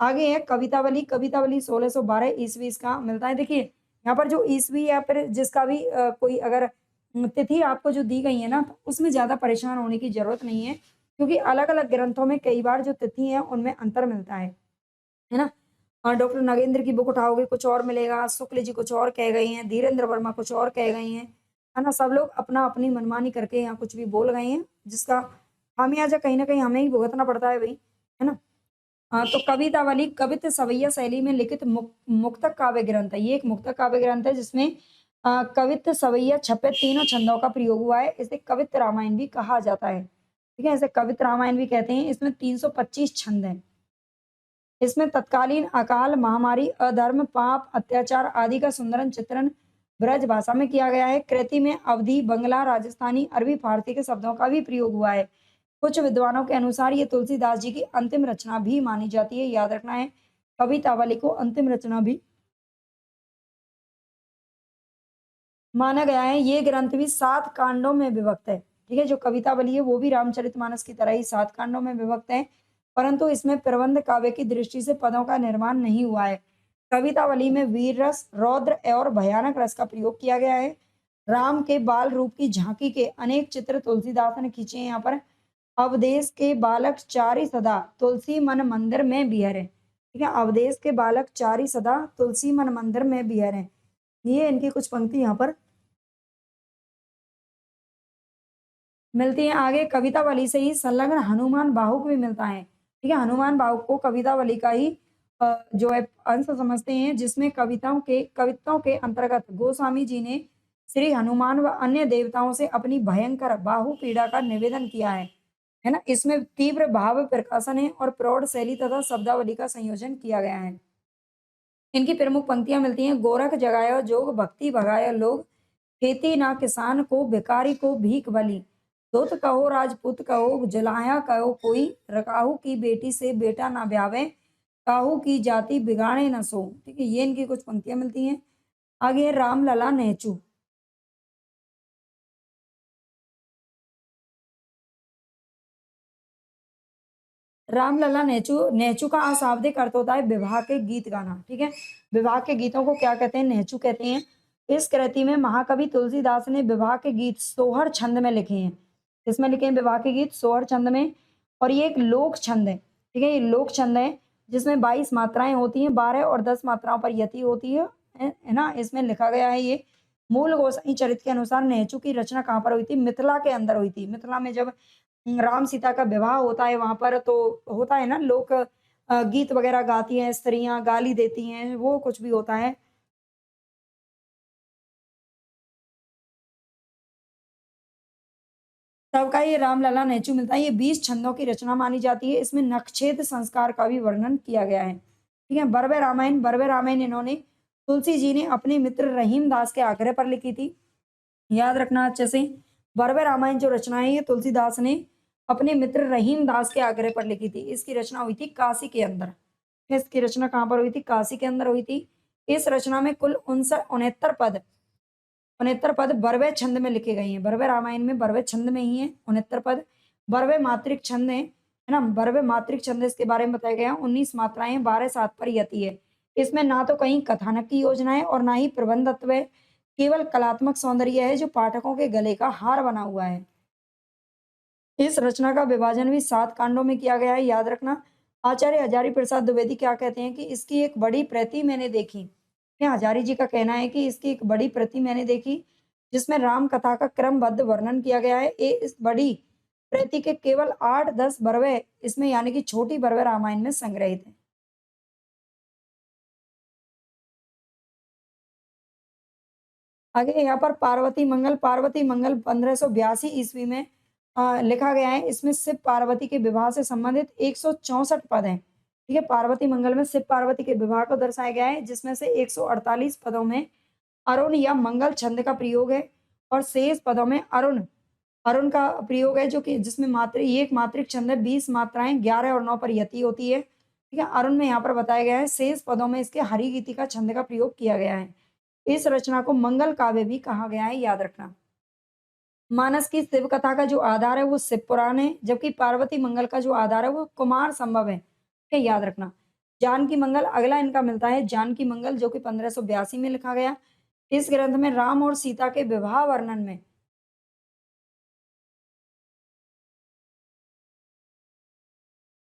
आगे है कवितावली। कवितावली 1612 ईस्वी इसका मिलता है। देखिए यहाँ पर जो ईस्वी या फिर जिसका भी कोई अगर तिथि आपको जो दी गई है ना, तो उसमें ज्यादा परेशान होने की जरूरत नहीं है, क्योंकि अलग अलग ग्रंथों में कई बार जो तिथि है उनमें अंतर मिलता है ना। डॉक्टर नगेंद्र की बुक उठाओगे कुछ और मिलेगा, शुक्ल जी कुछ और कह गए हैं, धीरेन्द्र वर्मा कुछ और कह गए हैं, है ना। सब लोग अपना अपनी मनमानी करके यहाँ कुछ भी बोल गए हैं, जिसका खामियाजा कहीं ना कहीं हमें ही भुगतना पड़ता है भाई, है ना। तो कवितावली कवित सवैया शैली में लिखित मुक्तक काव्य ग्रंथ है। ये एक मुक्तक काव्य ग्रंथ है जिसमें कवित सवैया छपे तीनों छंदों का प्रयोग हुआ है। इसे कवित रामायण भी कहा जाता है। ठीक है, इसे कवित रामायण भी कहते हैं। इसमें 325 छंद हैं। इसमें तत्कालीन अकाल, महामारी, अधर्म, पाप, अत्याचार आदि का सुंदर चित्रण ब्रज भाषा में किया गया है। कृति में अवधी, बंगला, राजस्थानी, अरबी, फारसी के शब्दों का भी प्रयोग हुआ है। कुछ विद्वानों के अनुसार ये तुलसीदास जी की अंतिम रचना भी मानी जाती है, याद रखना है। कवितावली को अंतिम रचना भी माना गया है। ये ग्रंथ भी 7 कांडों में विभक्त है। ठीक है, जो कवितावली है वो भी रामचरितमानस की तरह ही 7 कांडों में विभक्त है, परंतु इसमें प्रबंध काव्य की दृष्टि से पदों का निर्माण नहीं हुआ है। कवितावली में वीर रस, रौद्र और भयानक रस का प्रयोग किया गया है। राम के बाल रूप की झांकी के अनेक चित्र तुलसीदास ने खींचे हैं। यहाँ पर अवदेश के बालक चारि सदा तुलसी मन मंदिर में बिहरे। ठीक है, अवदेश के बालक चारि सदा तुलसी मन मंदिर में बिहरे, ये इनकी कुछ पंक्ति यहाँ पर मिलती है। आगे कवितावली से ही संलग्न हनुमान बाहुक भी मिलता है। ठीक है, हनुमान बाहुक को कवितावली का ही जो है अंश समझते हैं, जिसमें कविताओं के अंतर्गत गोस्वामी जी ने श्री हनुमान व अन्य देवताओं से अपनी भयंकर बाहु पीड़ा का निवेदन किया है ना। इसमें तीव्र भाव प्रकाशन है और प्रौढ़ शैली तथा शब्दावली का संयोजन किया गया है। इनकी प्रमुख पंक्तियां मिलती हैं, गोरख जगायो जोग भक्ति भगायो लोग, खेती ना किसान को भिखारी को भीख बली, दुत कहो राजपूत कहो जलाया कहो कोई, रकाहू की बेटी से बेटा ना ब्यावे, काहू की जाति बिगाड़े न सो। ठीक है, ये इनकी कुछ पंक्तियां मिलती हैं। आगे राम लला नेचू। रामलला नेचू, नेचू का अशाब्दिक अर्थ होता है विवाह के गीत गाना। ठीक है, विवाह के गीतों को क्या कहते हैं? नेचू कहते हैं। इस कृति में महाकवि तुलसीदास ने विवाह के गीत सोहर छंद में लिखे हैं। इसमें लिखे हैं विवाह के गीत सोहर छंद में, और ये एक लोक छंद है, ठीक है, ये लोक छंद है जिसमें 22 मात्राएं होती हैं, 12 और 10 मात्राओं पर यति होती है ना। इसमें लिखा गया है ये मूल गोसाई चरित्र के अनुसार नेचू की रचना कहाँ पर हुई थी? मिथिला के अंदर हुई थी। मिथिला में जब राम सीता का विवाह होता है वहां पर तो होता है ना, लोक गीत वगैरह गाती हैं स्त्रियां, गाली देती हैं, वो कुछ भी होता है। तब का ये रामलला नेचू मिलता है, ये 20 छंदों की रचना मानी जाती है। इसमें नक्षेत्र संस्कार का भी वर्णन किया गया है, ठीक है। बरवे रामायण इन्होंने तुलसी जी ने अपने मित्र रहीम दास के आग्रह पर लिखी थी, याद रखना अच्छे से। बरवे रामायण जो रचना है ये तुलसीदास ने अपने मित्र रहीम दास के आग्रह पर लिखी थी। इसकी रचना हुई थी काशी के अंदर। इसकी रचना कहाँ पर हुई थी? काशी के अंदर हुई थी। इस रचना में कुल 69 पद बरवे छंद में लिखे गए हैं। बरवे रामायण में बरवे छंद में ही है 69 पद। बरवे मात्रिक छंद है ना, बरवे मात्रिक छंद इसके बारे में बताया गया। 19 मात्राएं, 12 सात पर यति है। इसमें ना तो कहीं कथानक की योजना है और ना ही प्रबंधत्व है, केवल कलात्मक सौंदर्य है जो पाठकों के गले का हार बना हुआ है। इस रचना का विभाजन भी 7 कांडों में किया गया है, याद रखना। आचार्य हजारी प्रसाद द्विवेदी क्या कहते हैं कि इसकी एक बड़ी प्रति मैंने देखी। क्या हजारी जी का कहना है कि इसकी एक बड़ी प्रति मैंने देखी जिसमें राम कथा का क्रमबद्ध वर्णन किया गया है। इस बड़ी प्रति के केवल 8-10 बरवे इसमें यानी कि छोटी बरवे रामायण में संग्रहित है। आगे यहाँ पर पार्वती मंगल 1582 ईस्वी में लिखा गया है। इसमें शिव पार्वती के विवाह से संबंधित 164 पद हैं, ठीक है। पार्वती मंगल में शिव पार्वती के विवाह को दर्शाया गया है जिसमें से 148 पदों में अरुण या मंगल छंद का प्रयोग है और शेष पदों में अरुण अरुण का प्रयोग है जो कि जिसमें मात्र ये एक मात्रिक छंद है। 20 मात्राएं, 11 और 9 पर यति होती है, ठीक है। अरुण में यहाँ पर बताया गया है। शेष पदों में इसके हरि गीति का छंद का प्रयोग किया गया है। इस रचना को मंगल काव्य भी कहा गया है, याद रखना। मानस की शिव कथा का जो आधार है वो शिव पुराण है, जबकि पार्वती मंगल का जो आधार है वो कुमार संभव है, ठीक है, याद रखना। जानकी मंगल अगला इनका मिलता है, जानकी मंगल जो कि 1582 में लिखा गया। इस ग्रंथ में राम और सीता के विवाह वर्णन में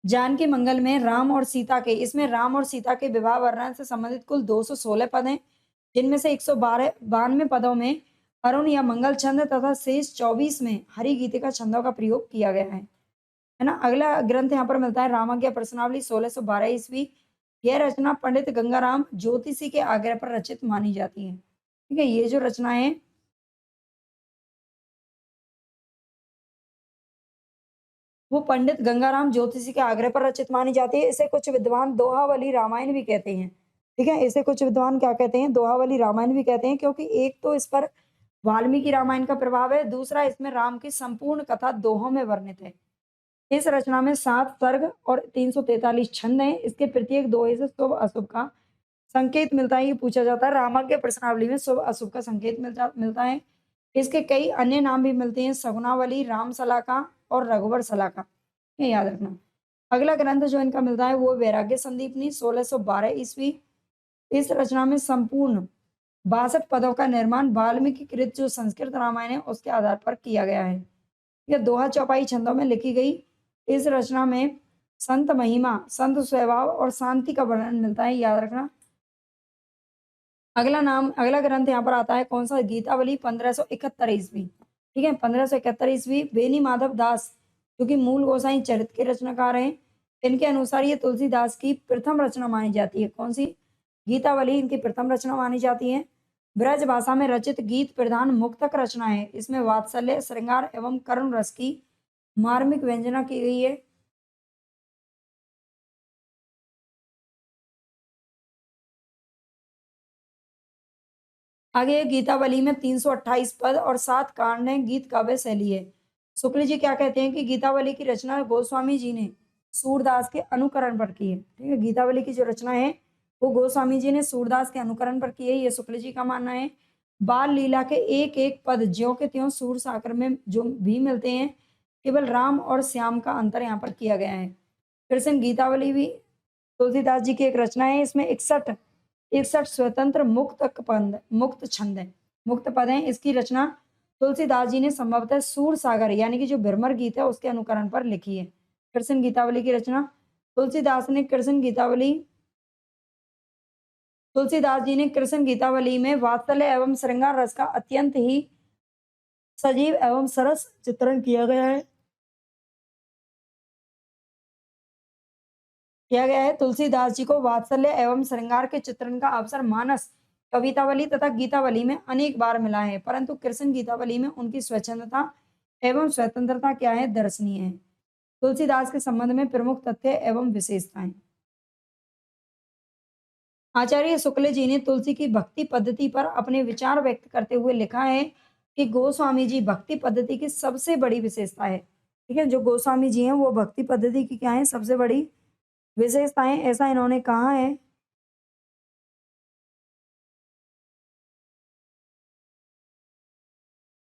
जानकी मंगल में राम और सीता के इसमें राम और सीता के विवाह वर्णन से संबंधित कुल 216 पद हैं, जिनमें से 192 पदों में अरुण या मंगल छंद तथा शेष 24 में हरि गीति का छंदों का प्रयोग किया गया है ना। अगला ग्रंथ यहाँ पर मिलता है रामाज्ञा प्रश्नावली 1612 ईस्वी। यह रचना पंडित गंगाराम ज्योतिषी के आग्रह पर रचित मानी जाती है, ठीक है। ये जो रचना है वो पंडित गंगाराम ज्योतिषी के आग्रह पर रचित मानी जाती है। इसे कुछ विद्वान दोहावली रामायण भी कहते हैं, ठीक है। इसे कुछ विद्वान क्या कहते हैं? दोहावली रामायण भी कहते हैं, क्योंकि एक तो इस पर वाल्मीकि रामायण का प्रभाव है, दूसरा इसमें राम की संपूर्ण कथा दोहों में वर्णित है। इस रचना में 7 सर्ग और 343 छंद हैं। इसके प्रत्येक दोहे से शुभ अशुभ का संकेत मिलता है। ये पूछा जाता है रामाज्ञा प्रश्नावली में शुभ अशुभ का संकेत मिलता है। इसके कई अन्य नाम भी मिलते हैं, सगुनावली, राम सलाका और रघुवर सलाका, ये याद रखना। अगला ग्रंथ जो इनका मिलता है वो वैराग्य संदीपनी 1612 ईस्वी। इस रचना में संपूर्ण 62 पदों का निर्माण वाल्मीकि कृत जो संस्कृत रामायण है उसके आधार पर किया गया है। यह दोहा चौपाई छंदों में लिखी गई। इस रचना में संत महिमा, संत स्वभाव और शांति का वर्णन मिलता है, याद रखना। अगला ग्रंथ यहाँ पर आता है कौन सा? गीतावली 1571 ईस्वी, ठीक है। 1571 ईस्वी बेनी माधव दास जो कि मूल गोसाई चरित्र के रचनाकार हैं, इनके अनुसार ये तुलसीदास की प्रथम रचना मानी जाती है। कौन सी? गीतावली इनकी प्रथम रचना मानी जाती है। ब्रज भाषा में रचित गीत प्रधान मुक्तक रचना है। इसमें वात्सल्य, श्रृंगार एवं करुण रस की मार्मिक व्यंजना की गई है। आगे गीतावली में 328 पद और 7 कांड हैं, गीत काव्य शैली है। शुक्ल जी क्या कहते हैं कि गीतावली की रचना गोस्वामी जी ने सूरदास के अनुकरण पर की है, ठीक है। गीतावली की जो रचना है वो गोस्वामी जी ने सूरदास के अनुकरण पर की है, ये शुक्ल जी का मानना है। बाल लीला के एक एक पद ज्यों के त्यों सूर साकर में जो भी मिलते हैं, केवल राम और श्याम का अंतर यहाँ पर किया गया है। फिर से गीतावली भी तुलसीदास जी की एक रचना है। इसमें 61 स्वतंत्र मुक्त छंद है, मुक्त पद हैं। इसकी रचना तुलसीदास जी ने संभवतः सूर सागर यानी कि जो भ्रमर गीत है उसके अनुकरण पर लिखी है। कृष्ण गीतावली की रचना तुलसीदास ने कृष्ण गीतावली तुलसीदास जी ने कृष्ण गीतावली में वात्सल्य एवं श्रृंगार रस का अत्यंत ही सजीव एवं सरस चित्रण किया गया है। तुलसीदास जी को वात्सल्य एवं श्रृंगार के चित्रण का अवसर मानस कवितावली तथा गीतावली में अनेक बार मिला है, परंतु कृष्ण गीतावली में उनकी स्वच्छंदता एवं स्वतंत्रता क्या है दर्शनीय है। तुलसीदास के संबंध में प्रमुख तथ्य एवं विशेषताएं। आचार्य शुक्ल जी ने तुलसी की भक्ति पद्धति पर अपने विचार व्यक्त करते हुए लिखा है कि गोस्वामी जी भक्ति पद्धति की सबसे बड़ी विशेषता है। ठीक है, जो गोस्वामी जी हैं वो भक्ति पद्धति की क्या है सबसे बड़ी विशेषताएं, ऐसा इन्होंने कहा है।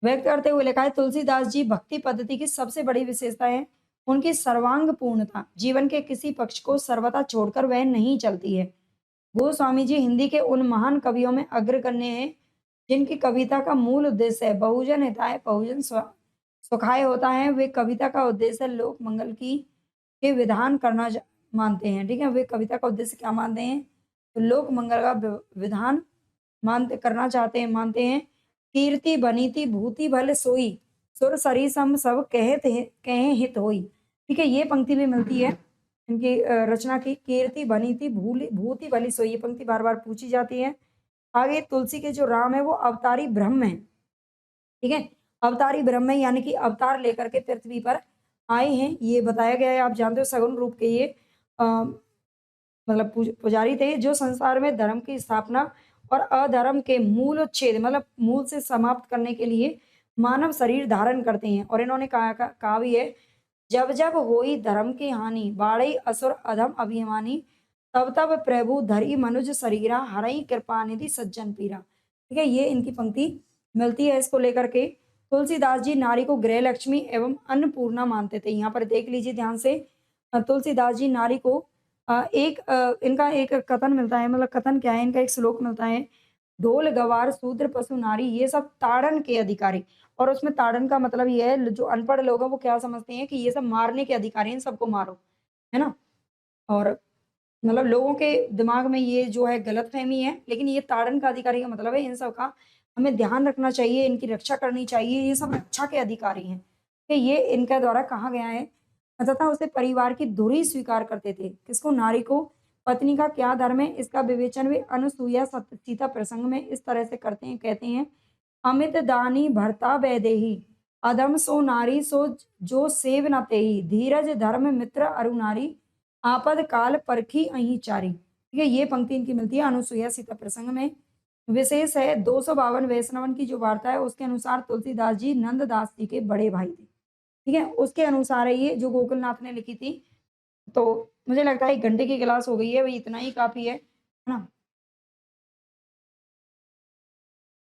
व्यक्त करते हुए लिखा है तुलसीदास जी भक्ति पद्धति की सबसे बड़ी विशेषता है उनकी सर्वांग पूर्णता। जीवन के किसी पक्ष को सर्वथा छोड़कर वह नहीं चलती है। गोस्वामी जी हिंदी के उन महान कवियों में अग्रगण्य हैं जिनकी कविता का मूल उद्देश्य है बहुजन हिताय बहुजन सुखाय होता है। वे कविता का उद्देश्य लोक मंगल की के विधान करना मानते हैं। ठीक है, वे कविता का उद्देश्य क्या मानते हैं तो लोक मंगल का विधान मानते करना चाहते हैं मानते हैं। कीर्ति बनीति भूति भल सोई सुर सरी सम सब कहे हित होई। ठीक है, ये पंक्ति भी मिलती है इनकी रचना की। कीर्ति बनीति भूति भली सोई, ये पंक्ति बार बार पूछी जाती है। आगे तुलसी के जो राम है वो अवतारी ब्रह्म है। ठीक है, अवतारी ब्रह्म है यानी कि अवतार लेकर के पृथ्वी पर आए हैं, ये बताया गया है। आप जानते हो सगुन रूप के ये मतलब पुजारी थे जो संसार में धर्म की स्थापना और अधर्म के मूल उच्छेद मतलब मूल से समाप्त करने के लिए मानव शरीर धारण करते हैं। और इन्होंने कहा भी है जब जब होई धर्म की हानि बाढ़ई असुर अधम अभिमानी तब तब प्रभु धरी मनुज शरीरा हरई कृपा निधि सज्जन पीरा। ठीक है, ये इनकी पंक्ति मिलती है। इसको लेकर के तुलसीदास जी नारी को गृह लक्ष्मी एवं अन्नपूर्णा मानते थे। यहाँ पर देख लीजिए ध्यान से, तुलसीदास जी नारी को इनका एक कथन मिलता है, मतलब कथन क्या है इनका एक श्लोक मिलता है। ढोल गवार शूद्र पशु नारी ये सब ताड़न के अधिकारी। और उसमें ताड़न का मतलब ये है जो अनपढ़ लोग हैं वो क्या समझते हैं कि ये सब मारने के अधिकारी हैं, सबको मारो, है ना। और मतलब लोगों के दिमाग में ये जो है गलतफहमी है, लेकिन ये ताड़न का अधिकारी का मतलब है इन सब का हमें ध्यान रखना चाहिए, इनकी रक्षा करनी चाहिए, ये सब रक्षा के अधिकारी हैं। कि ये इनके द्वारा कहा गया है। तथा उसे परिवार की धुरी स्वीकार करते थे। किसको? नारी को। पत्नी का क्या धर्म है इसका विवेचन वे अनुसूया सीता प्रसंग में इस तरह से करते हैं, कहते हैं अमित दानी भरता वैदेही अधम सो नारी सो जो सेव न तेही धीरज धर्म मित्र अरु नारी आपद काल परखी अही चारी। ठीक है, ये पंक्ति इनकी मिलती है अनुसूया सीता प्रसंग में। विशेष है 252 वैष्णवन की जो वार्ता है उसके अनुसार तुलसीदास जी नंददास जी के बड़े भाई थे। ठीक है, उसके अनुसार है ये जो गोकुलनाथ ने लिखी थी। तो मुझे लगता है 1 घंटे की क्लास हो गई है, वही इतना ही काफ़ी है ना?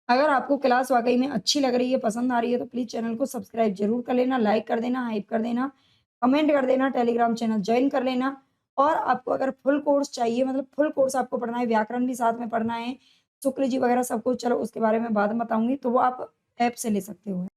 अगर आपको क्लास वाक़ई में अच्छी लग रही है, पसंद आ रही है तो प्लीज़ चैनल को सब्सक्राइब ज़रूर कर लेना, लाइक कर देना, हाइप कर देना, कमेंट कर देना, टेलीग्राम चैनल जॉइन कर लेना। और आपको अगर फुल कोर्स चाहिए मतलब फुल कोर्स आपको पढ़ना है, व्याकरण भी साथ में पढ़ना है, शुक्ल जी वगैरह सब कुछ, चलो उसके बारे में बाद में बताऊँगी, तो वो आप ऐप से ले सकते हो।